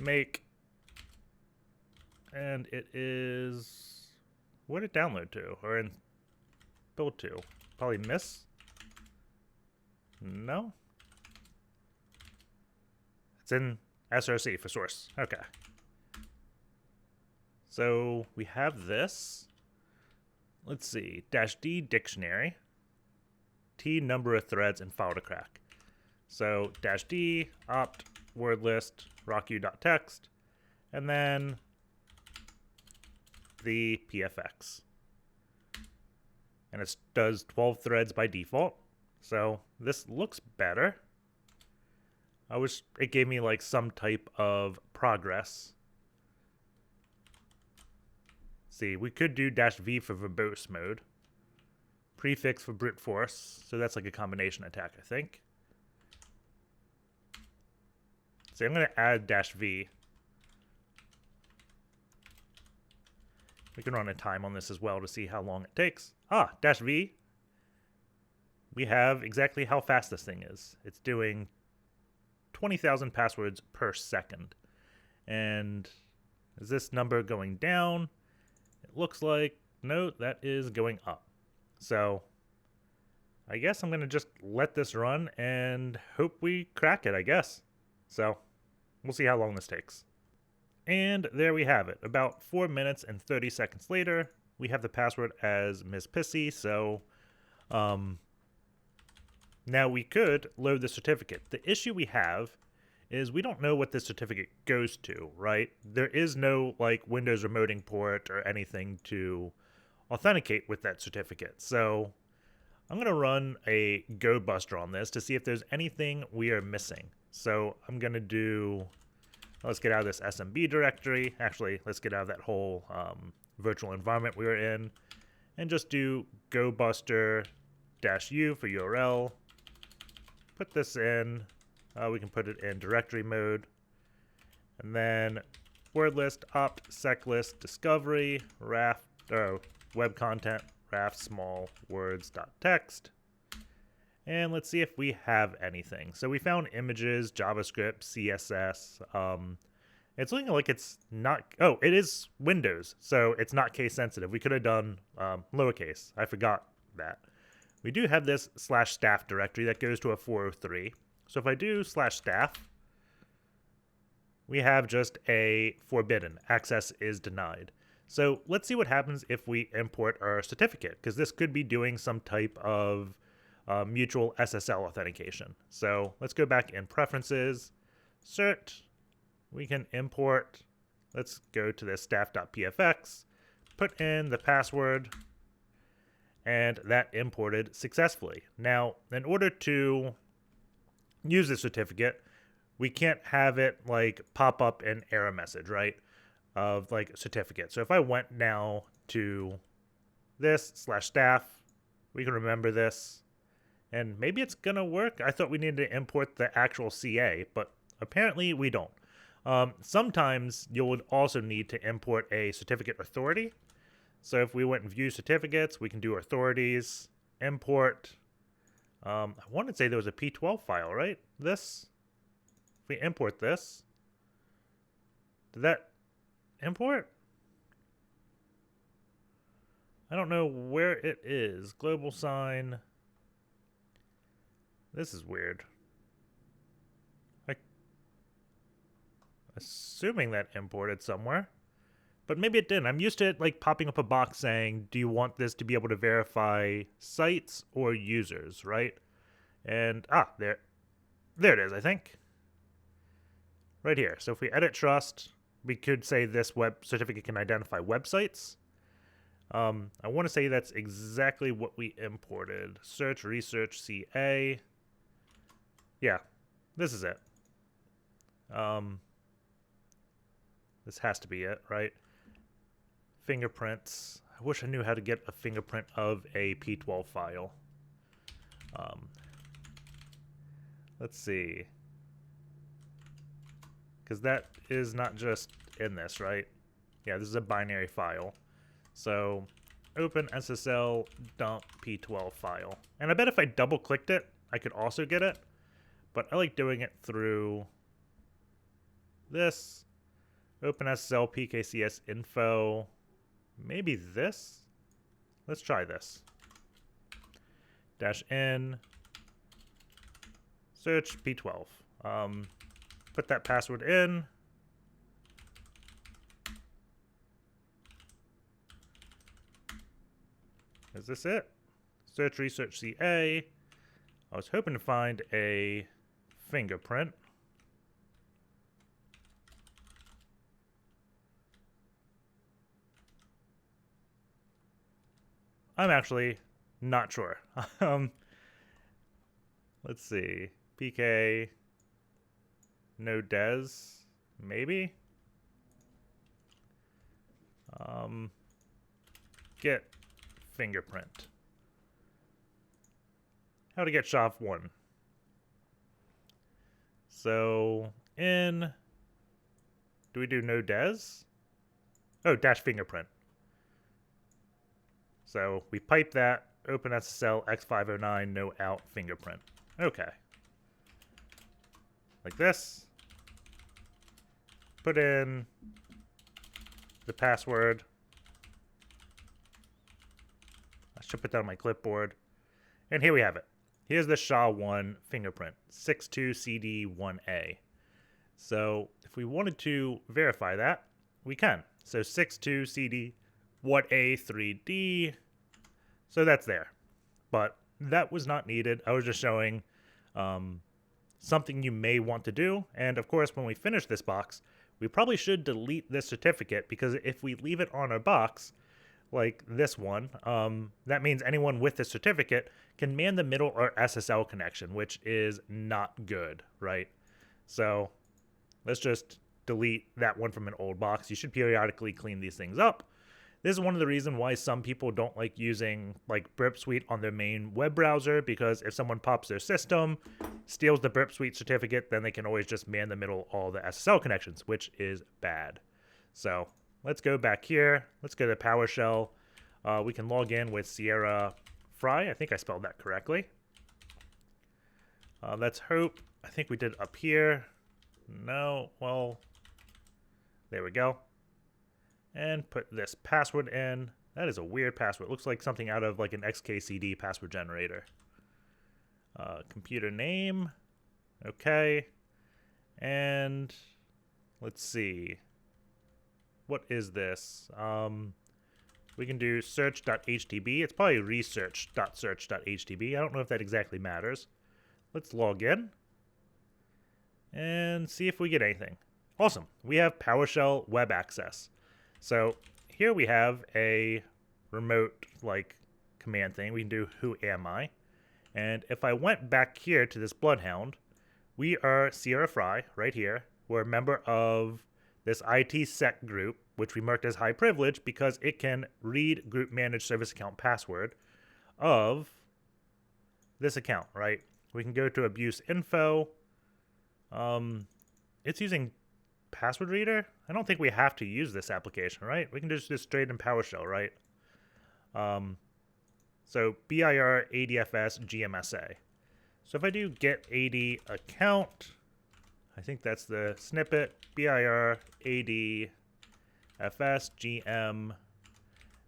Make. And it is, where did it download to? Or in build to? Probably miss? No? It's in SRC for source. Okay. So we have this. let's see, -d dictionary, t number of threads, and file to crack. So -d opt word list rocku.txt, and then the PFX. And it does 12 threads by default. So this looks better. I wish it gave me like some type of progress. See, we could do -v for verbose mode, prefix for brute force, so that's like a combination attack, I think. So I'm going to add -v. We can run a time on this as well to see how long it takes. Ah, -v. We have exactly how fast this thing is. It's doing 20,000 passwords per second. And is this number going down? It looks like, no, that is going up. So I guess I'm going to just let this run and hope we crack it, I guess. So we'll see how long this takes. And there we have it. About 4 minutes and 30 seconds later, we have the password as Ms. Pissy. So now we could load the certificate. The issue we have is we don't know what this certificate goes to, right? There is no like Windows remoting port or anything to authenticate with that certificate. So I'm going to run a Go Buster on this to see if there's anything we are missing. So I'm going to do, let's get out of this SMB directory. Actually, let's get out of that whole virtual environment we were in and just do Go Buster -u for URL. Put this in. We can put it in directory mode. And then word list opt sec list discovery web content raf small words.txt. And let's see if we have anything. So we found images, JavaScript, CSS. It's looking like it's not, oh, it is Windows, so it's not case sensitive. We could have done lowercase. I forgot that. We do have this /staff directory that goes to a 403. So if I do /staff, we have just a forbidden. Access is denied. So let's see what happens if we import our certificate, because this could be doing some type of mutual SSL authentication. So let's go back in preferences, cert. We can import. Let's go to this staff.pfx, put in the password, and that imported successfully. Now, in order to use this certificate, we can't have it like pop up an error message, right? Of like certificate. So if I went now to this /staff, we can remember this, and maybe it's gonna work. I thought we needed to import the actual CA, but apparently we don't. Sometimes you would also need to import a certificate authority. So if we went and view certificates, we can do authorities, import. I want to say there was a P12 file, right? This, if we import this, did that import? I don't know where it is. Global sign. This is weird. Assuming that imported somewhere, but maybe it didn't. I'm used to it like popping up a box saying, do you want this to be able to verify sites or users, right? And there it is, I think. Right here. So if we edit trust, we could say this web certificate can identify websites. I want to say that's exactly what we imported. Search, research, CA. Yeah, this is it. This has to be it, right? Fingerprints. I wish I knew how to get a fingerprint of a P12 file. Let's see. Because that is not just in this, right? Yeah, this is a binary file. So open SSL dump P12 file. And I bet if I double clicked it, I could also get it. But I like doing it through this. OpenSSL PKCS info. Maybe this? Let's try this. -n. Search P12. Put that password in. Is this it? Search, research, CA. I was hoping to find a fingerprint. I'm actually not sure. Let's see. PK. No des. Maybe? Get fingerprint. How to get SHA-1. So, do we do no des? Oh, dash fingerprint. So we pipe that, open SSL X509, no out fingerprint. Okay. Like this. Put in the password. I should put that on my clipboard. And here we have it. Here's the SHA-1 fingerprint, 62CD1A. So if we wanted to verify that, we can. So 62CD1A3D. So that's there. But that was not needed. I was just showing something you may want to do. And of course, when we finish this box, we probably should delete this certificate, because if we leave it on our box, like this one, that means anyone with this certificate can man the middle or SSL connection, which is not good, right? So let's just delete that one from an old box. You should periodically clean these things up. This is one of the reasons why some people don't like using like Burp Suite on their main web browser, because if someone pops their system, steals the Burp Suite certificate, then they can always just man the middle all the SSL connections, which is bad. So let's go back here. Let's go to PowerShell. We can log in with Sierra.Frye. I think I spelled that correctly. Let's hope. I think we did up here. No, well, there we go. And put this password in. That is a weird password. It looks like something out of like an XKCD password generator. Computer name. Okay. And let's see. What is this? We can do search.htb. It's probably research.search.htb. I don't know if that exactly matters. Let's log in and see if we get anything. Awesome. We have PowerShell web access. So here we have a remote like command thing. We can do who am I? And if I went back here to this Bloodhound, we are Sierra.Frye right here. We're a member of this IT-sec group, which we marked as high privilege because it can read group managed service account password of this account, right? We can go to abuse info. It's using password reader. I don't think we have to use this application, right? We can just do straight in PowerShell, right? So BIR ADFS GMSA. So if I do Get-AD-Account, I think that's the snippet. BIR ADFS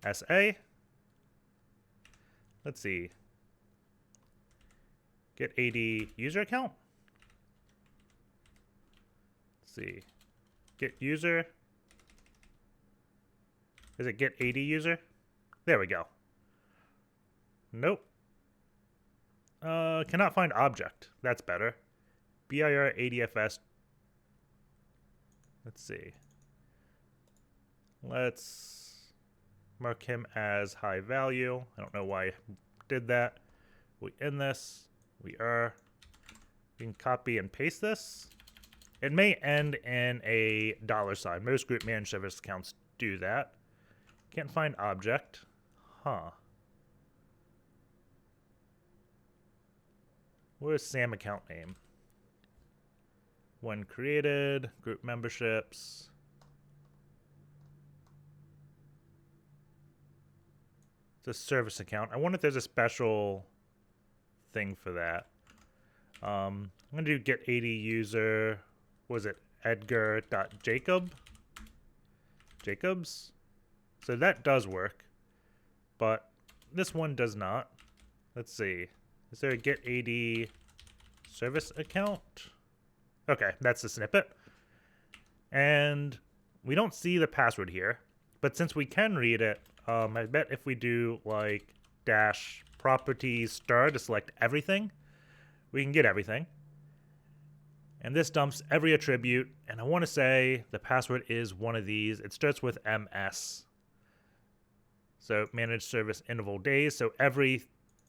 GMSA. Let's see. Get-AD user account. Let's see. Get user. Is it Get-AD user? There we go. Nope. Cannot find object. That's better. BIR ADFS. Let's see. Let's mark him as high value. I don't know why I did that. We end this. We can copy and paste this. It may end in a $sign. Most group managed service accounts do that. Can't find object. Huh. Where's SAM account name? When created, group memberships. It's a service account. I wonder if there's a special thing for that. I'm going to do Get-AD user. Was it edgar.jacobs? So that does work, but this one does not. Let's see. Is there a Get-AD service account? Okay, that's the snippet. And we don't see the password here, but since we can read it, I bet if we do like dash properties star to select everything, we can get everything. And this dumps every attribute. And I want to say the password is one of these. It starts with MS. So managed service interval days. So every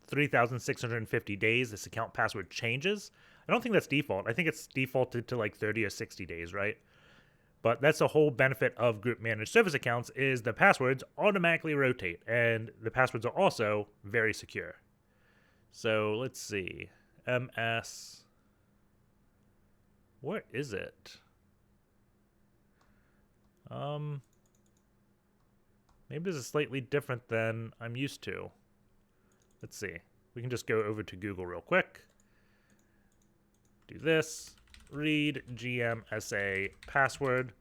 3,650 days, this account password changes. I don't think that's default. I think it's defaulted to like 30 or 60 days, right? But that's the whole benefit of group managed service accounts is the passwords automatically rotate, and the passwords are also very secure. So let's see. MS. Where is it? Maybe this is slightly different than I'm used to. Let's see. We can just go over to Google real quick. Do this. Read GMSA password.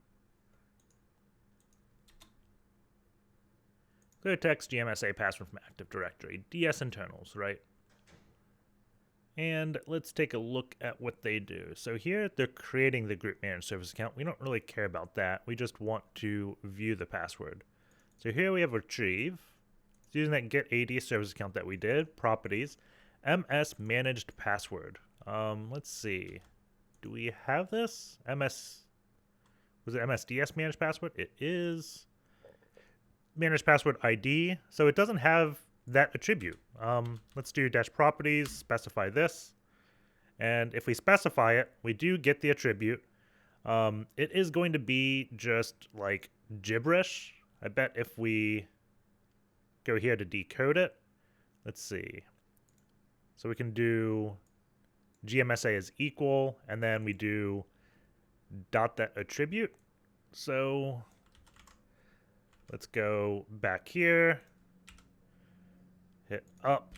Clear text GMSA password from Active Directory. DS internals, right? And let's take a look at what they do. So here they're creating the group managed service account. We don't really care about that. We just want to view the password. So here we have retrieve. It's using that Get-ADServiceAccount that we did. Properties. MS managed password. Let's see. Do we have this? Was it MSDS managed password? It is. Managed password ID. So it doesn't have that attribute. Let's do dash properties, specify this. And if we specify it, we do get the attribute. It is going to be just like gibberish. I bet if we go here to decode it, let's see. So we can do GMSA is equal, and then we do dot that attribute. So let's go back here, hit up,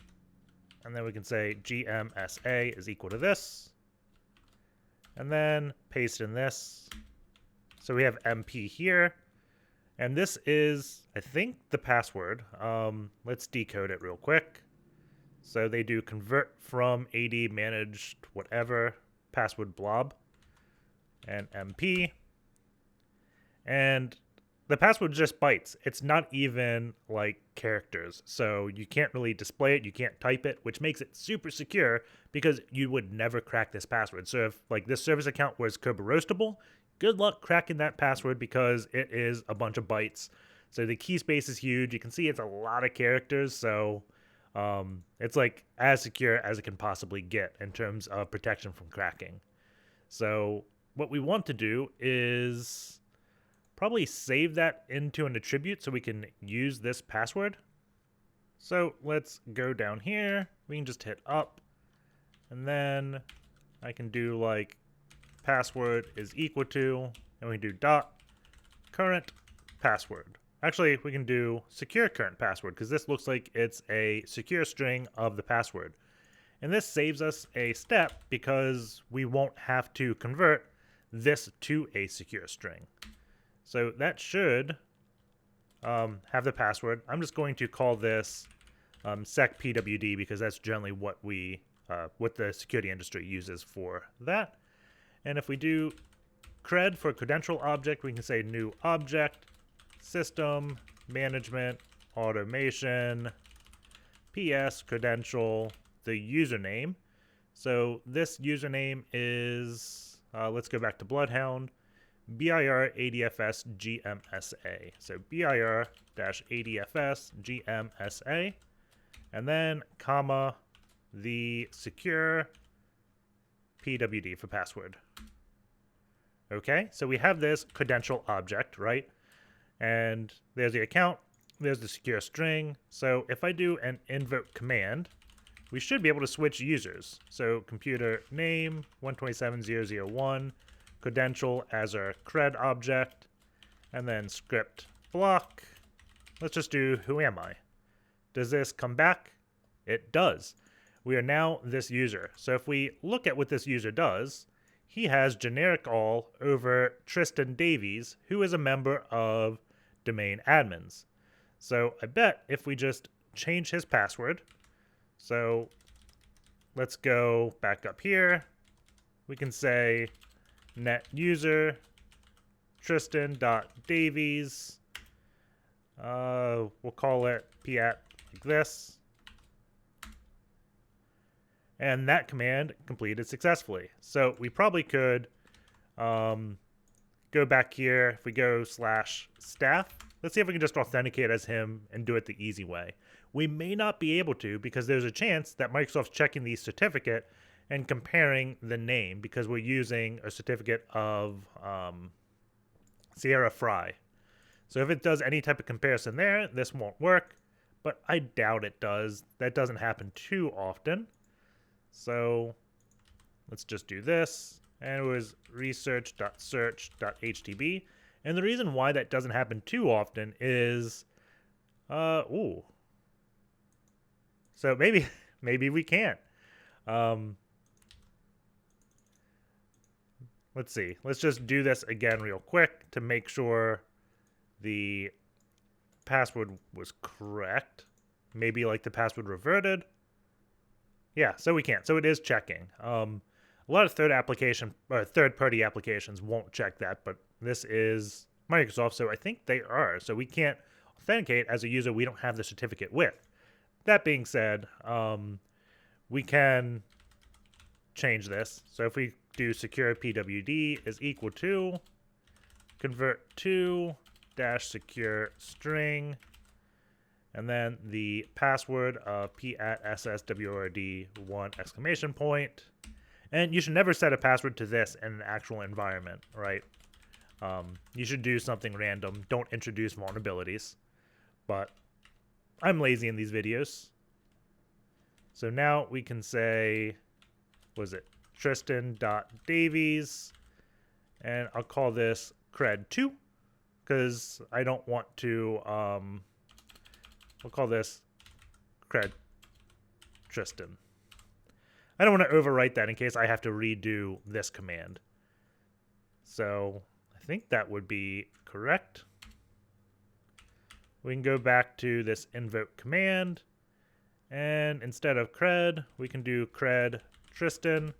and then we can say GMSA is equal to this, and then paste in this. So we have MP here, and this is, I think, the password. Let's decode it real quick. So they do convert from AD managed whatever password blob and MP. And the password just bytes. It's not even like characters. So you can't really display it. You can't type it, which makes it super secure because you would never crack this password. So if like this service account was kerberoastable, good luck cracking that password because it is a bunch of bytes. So the key space is huge. You can see it's a lot of characters. So it's like as secure as it can possibly get in terms of protection from cracking. So what we want to do is probably save that into an attribute so we can use this password. So let's go down here. We can just hit up, and then I can do like password is equal to, and we can do dot current password. Actually, we can do secure current password because this looks like it's a secure string of the password. And this saves us a step because we won't have to convert this to a secure string. So that should have the password. I'm just going to call this secpwd because that's generally what what the security industry uses for that. And if we do cred for credential object, we can say new object, system, management, automation, PS, credential, the username. So this username is, let's go back to Bloodhound, BIR-ADFS GMSA. So BIR-ADFS GMSA, and then comma, the secure PWD for password. Okay, so we have this credential object, right? And there's the account, there's the secure string. So if I do an invoke command, we should be able to switch users. So computer name 127.0.0.1, credential as our cred object, and then script block. Let's just do who am I? Does this come back? It does. We are now this user. So if we look at what this user does, he has generic all over Tristan.Davies, who is a member of domain admins. So I bet if we just change his password, so let's go back up here, we can say net user Tristan.Davies, we'll call it pat like this, And that command completed successfully. So we probably could go back here. If we go /staff, let's see if we can just authenticate as him and do it the easy way. We may not be able to because there's a chance that Microsoft's checking the certificate and comparing the name because we're using a certificate of Sierra.Frye. So if it does any type of comparison there, this won't work, but I doubt it does. That doesn't happen too often. So let's just do this. And it was research.search.htb. And the reason why that doesn't happen too often is, so maybe we can't. Let's see. Let's just do this again real quick to make sure the password was correct. Maybe like the password reverted. Yeah, so we can't. So it is checking. A lot of third-party applications won't check that, but this is Microsoft, so I think they are. So we can't authenticate as a user we don't have the certificate with. That being said, we can change this. So if we do secure pwd is equal to convert to -secure string, and then the password of p@sswrd1 ! And you should never set a password to this in an actual environment, right? You should do something random. Don't introduce vulnerabilities. But I'm lazy in these videos. So now we can say, what is it? Tristan.Davies. And I'll call this cred2 because I don't want to, we'll call this cred Tristan. I don't want to overwrite that in case I have to redo this command. So I think that would be correct. We can go back to this invoke command, and instead of cred, we can do cred Tristan.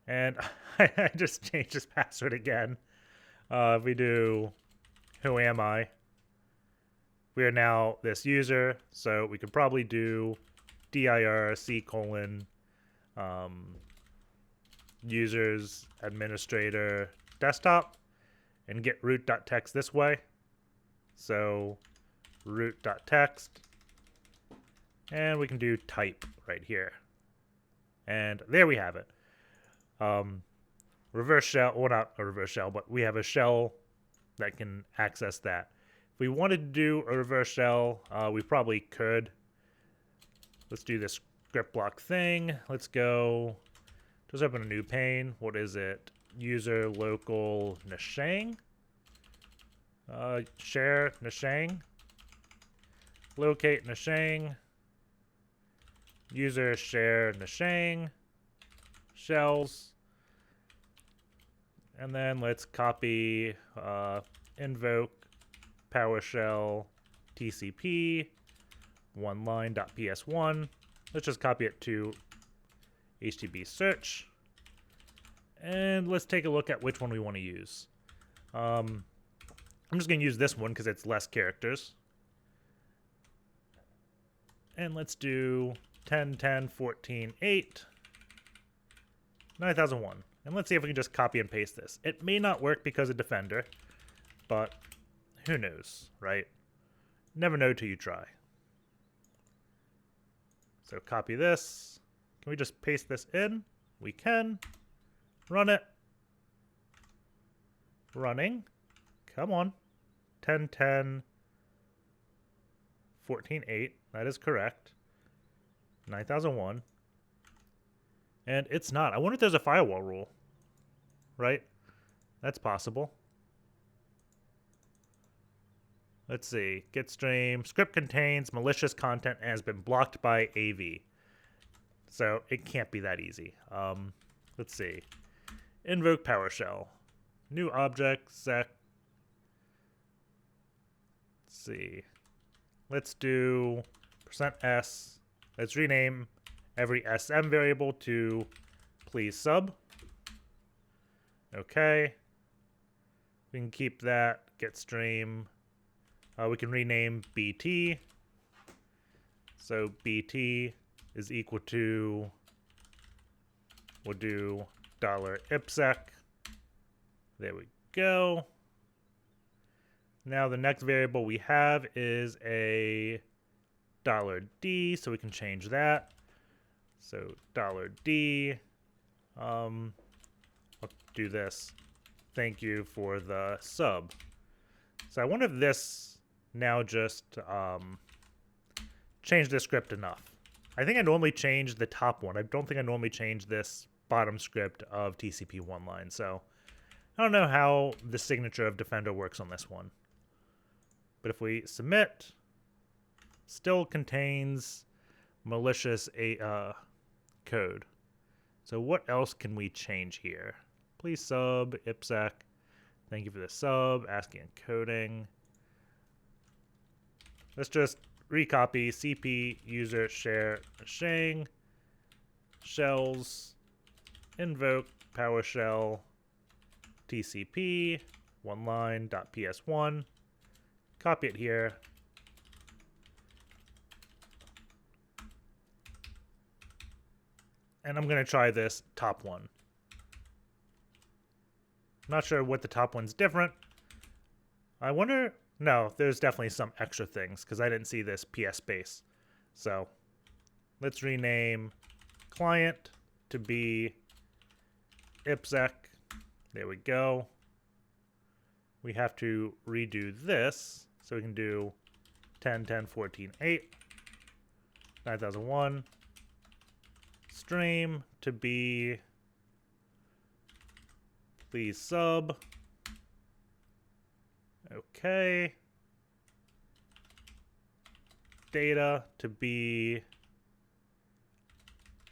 And I just changed his password again. If we do who am I, we are now this user, so we could probably do dir:// users administrator desktop and get root.text this way. So root.text, and we can do type right here. And there we have it. Reverse shell, well, not a reverse shell, but we have a shell that can access that. If we wanted to do a reverse shell, we probably could. Let's do this script block thing. Let's go, just open a new pane. What is it? User local Nishang. Share Nishang. Locate Nishang. User share Nishang. Shells. And then let's copy invoke Powershell TCP oneline.ps1. Let's just copy it to HTTP search. And let's take a look at which one we want to use. I'm just going to use this one because it's less characters. And let's do 10, 10, 14, 8, 9001. And let's see if we can just copy and paste this. It may not work because of Defender, but who knows, right? Never know till you try. So copy this. Can we just paste this in? We can. Run it. Running. Come on. 10, 10, 14, 8. That is correct. 9001. And it's not. I wonder if there's a firewall rule. Right? That's possible. Let's see. Get stream. Script contains malicious content and has been blocked by AV. So it can't be that easy. Let's see. Invoke PowerShell. New object, sec. Let's see. Let's do %s. Let's rename every SM variable to please sub. Okay. We can keep that. Get stream. We can rename BT. So BT is equal to We'll do $ipsec. There we go. Now the next variable we have is a $D, so we can change that. So $D. I'll do this. Thank you for the sub. So I wonder if this now just changed the script enough. I think I normally change the top one. I don't think I normally change this bottom script of TCP one line. So I don't know how the signature of Defender works on this one. But if we submit, still contains malicious code. So what else can we change here? Please sub ipsec. Thank you for the sub. ASCII encoding. Let's just recopy cp user share Nishang shells invoke PowerShell TCP one line .ps1. Copy it here. And I'm going to try this top one. Not sure what the top one's different. I wonder... No, there's definitely some extra things because I didn't see this PS space. So let's rename client to be ipsec. There we go. We have to redo this. So we can do 10.10.14.8, 9001. Stream to be please sub. Okay. Data to be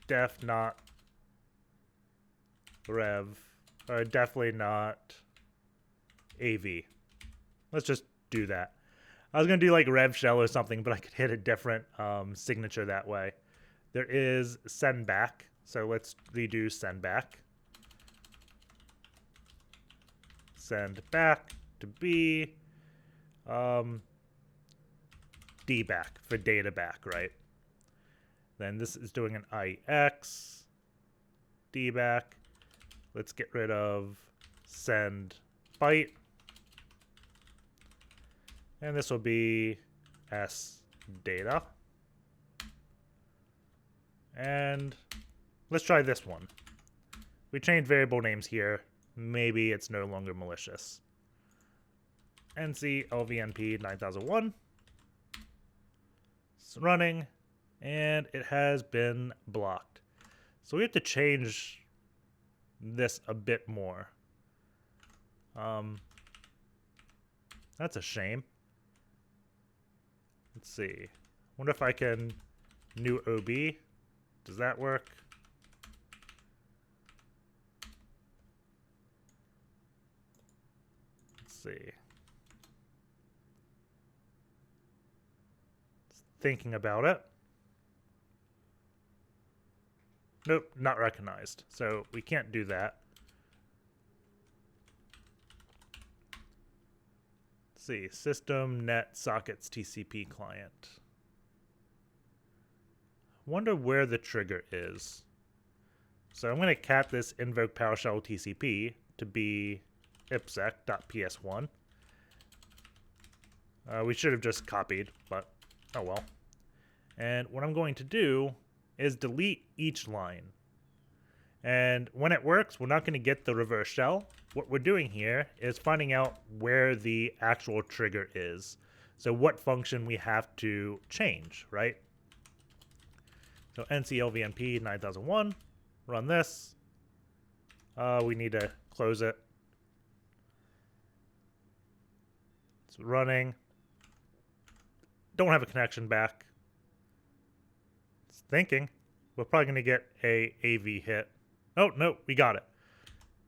def not rev, or definitely not AV. Let's just do that. I was going to do like rev shell or something, but I could hit a different signature that way. There is send back, so let's redo send back. Send back to be D back for data back, right? Then this is doing an IX D back. Let's get rid of send byte. And this will be S data. And let's try this one. We changed variable names here. Maybe it's no longer malicious. NC LVNP 9001. It's running, and it has been blocked. So we have to change this a bit more. That's a shame. Let's see. Wonder if I can new OB. Does that work? Let's see. Thinking about it. Nope, not recognized. So we can't do that. Let's see. System net sockets TCP client. Wonder where the trigger is. So I'm going to cat this invoke PowerShell TCP to be ipsec.ps1. We should have just copied, but oh well. And what I'm going to do is delete each line. And when it works, we're not going to get the reverse shell. What we're doing here is finding out where the actual trigger is. So what function we have to change, right? So NCLVNP 9001, run this. We need to close it. It's running. Don't have a connection back. It's thinking. We're probably going to get a AV hit. Oh, no, we got it.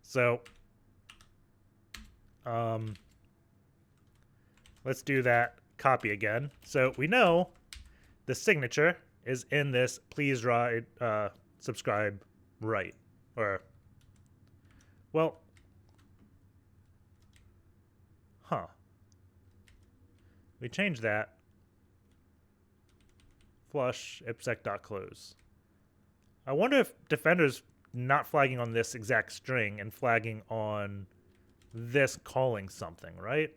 So, let's do that copy again. So we know the signature is in this please write, subscribe, write. Or, well, we changed that. Flush ipsec.close. I wonder if Defender's not flagging on this exact string and flagging on this calling something, right?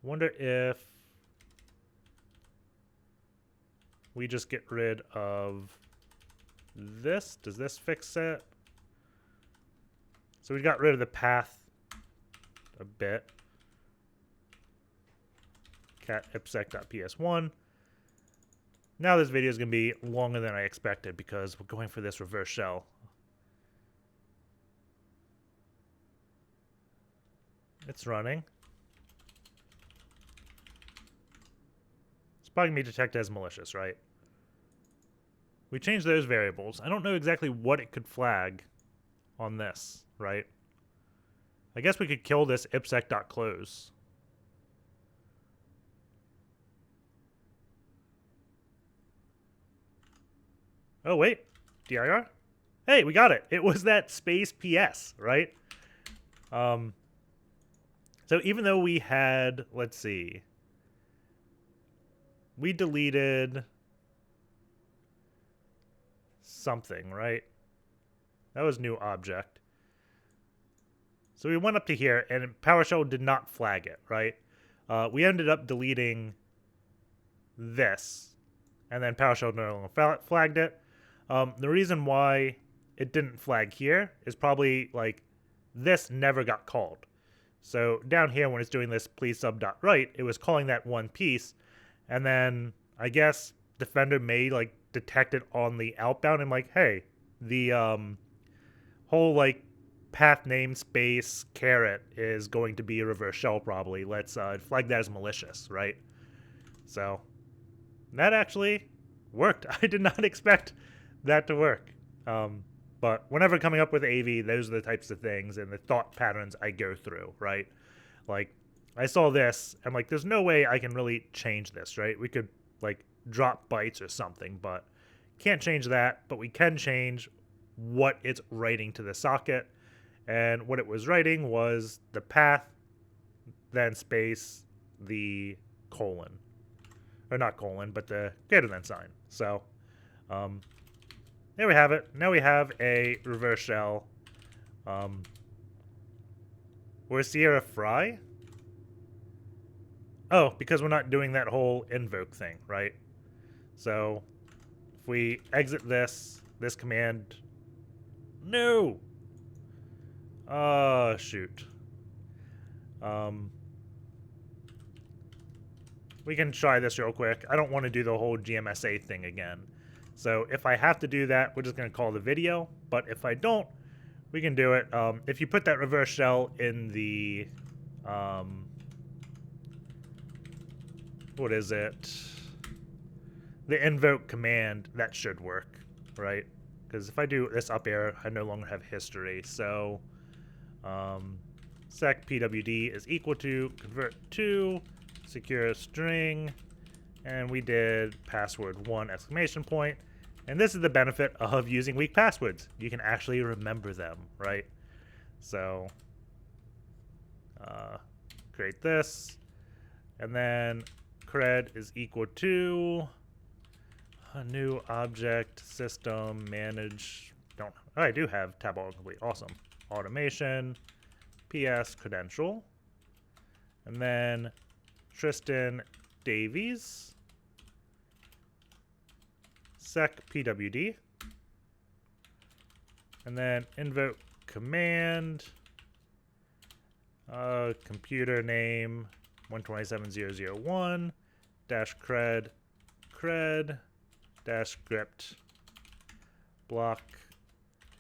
Wonder if we just get rid of this. Does this fix it? So we got rid of the path a bit. Cat ipsec.ps1. Now this video is going to be longer than I expected because we're going for this reverse shell. It's running. It's probably going to be detected as malicious, right? We changed those variables. I don't know exactly what it could flag on this, right? I guess we could kill this ipsec.close. Oh, wait. dir? Hey, we got it. It was that space PS, right? So even though we had, let's see, we deleted something, right? That was new object. So we went up to here, and PowerShell did not flag it, right? We ended up deleting this, and then PowerShell no longer flagged it. The reason why it didn't flag here is probably like this never got called. So down here when it's doing this please sub.write, it was calling that one piece, and then I guess Defender may like detect it on the outbound and like, hey, the whole like path namespace caret is going to be a reverse shell probably. Let's flag that as malicious, right? So that actually worked. I did not expect that to work. But whenever coming up with AV, those are the types of things and the thought patterns I go through, right? Like, I saw this, I'm like, there's no way I can really change this, right? We could, like, drop bytes or something, but can't change that. But we can change what it's writing to the socket. And what it was writing was the path, then space, the colon. Or not colon, but the greater than sign. So, there we have it. Now we have a reverse shell. Where's Sierra.Frye? Oh, because we're not doing that whole invoke thing, right? So if we exit this command... No! Shoot. We can try this real quick. I don't want to do the whole GMSA thing again. So if I have to do that, we're just going to call the video. But if I don't, we can do it. If you put that reverse shell in the... what is it? The invoke command, that should work, right? Because if I do this up arrow, I no longer have history. So sec pwd is equal to convert to secure string. And we did password 1 exclamation point. And this is the benefit of using weak passwords. You can actually remember them, right? So create this. And then cred is equal to a new object system manage. Oh, I do have tab all complete. Awesome. Automation ps credential. And then Tristan.Davies sec pwd, and then invoke command, computer name 127.0.0.1 dash cred dash script block.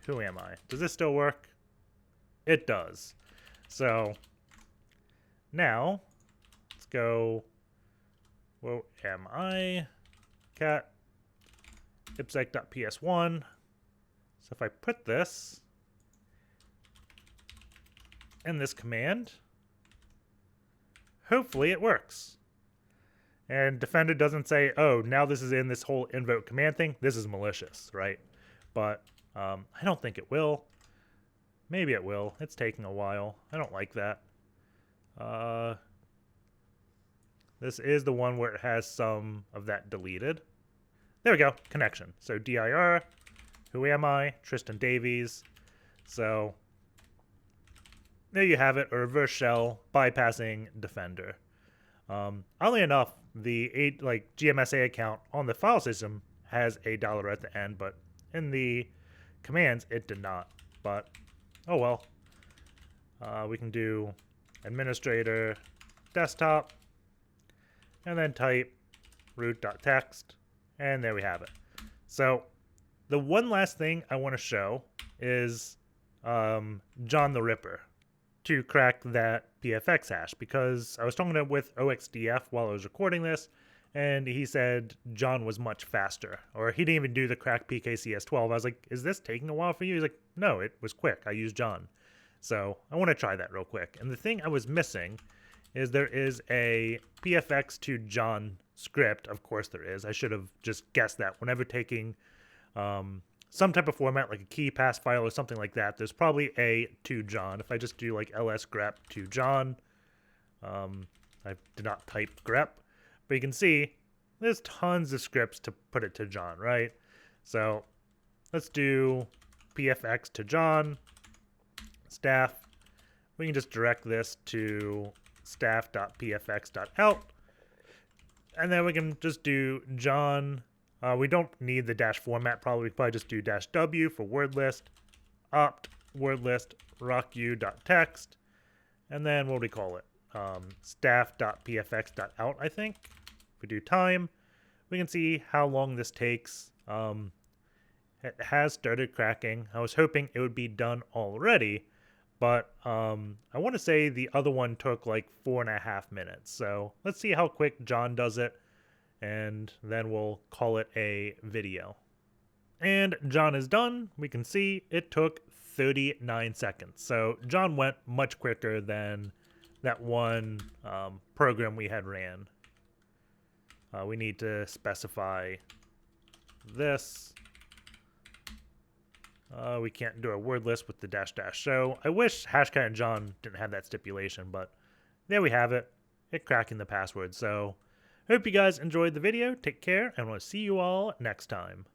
Who am I? Does this still work? It does. So now let's go. Where am I? Cat ipsec.ps1. So if I put this in this command, hopefully it works. And Defender doesn't say, oh, now this is in this whole invoke command thing. This is malicious, right? But I don't think it will. Maybe it will. It's taking a while. I don't like that. This is the one where it has some of that deleted. There we go. Connection. So dir who am I? Tristan.Davies. So there you have it, a reverse shell bypassing Defender. Oddly enough, the GMSA account on the file system has a dollar at the end, but in the commands it did not. But oh well. We can do administrator desktop and then type root.txt, and there we have it. So the one last thing I want to show is John the Ripper to crack that PFX hash, because I was talking with OXDF while I was recording this, and he said John was much faster, or he didn't even do the crack PKCS12. I was like, is this taking a while for you? He's like, no, it was quick. I used John. So I want to try that real quick. And the thing I was missing is there is a PFX to John script. Of course there is. I should have just guessed that. Whenever taking some type of format like a key pass file or something like that, there's probably a to John. If I just do like ls grep to John, I did not type grep, but you can see there's tons of scripts to put it to John, right? So let's do pfx to John staff. We can just direct this to staff.pfx.out, and then we can just do John. We don't need the dash format, probably. We probably just do -w for word list, opt word list rocku.text, and then what do we call it? Staff.pfx.out, I think. If we do time, we can see how long this takes. It has started cracking. I was hoping it would be done already, but I want to say the other one took like 4.5 minutes. So let's see how quick John does it, and then we'll call it a video. And John is done. We can see it took 39 seconds. So John went much quicker than that one program we had ran. We need to specify this. We can't do a word list with the -- show. I wish Hashcat and John didn't have that stipulation, but there we have it. It cracking the password. So hope you guys enjoyed the video. Take care, and we'll see you all next time.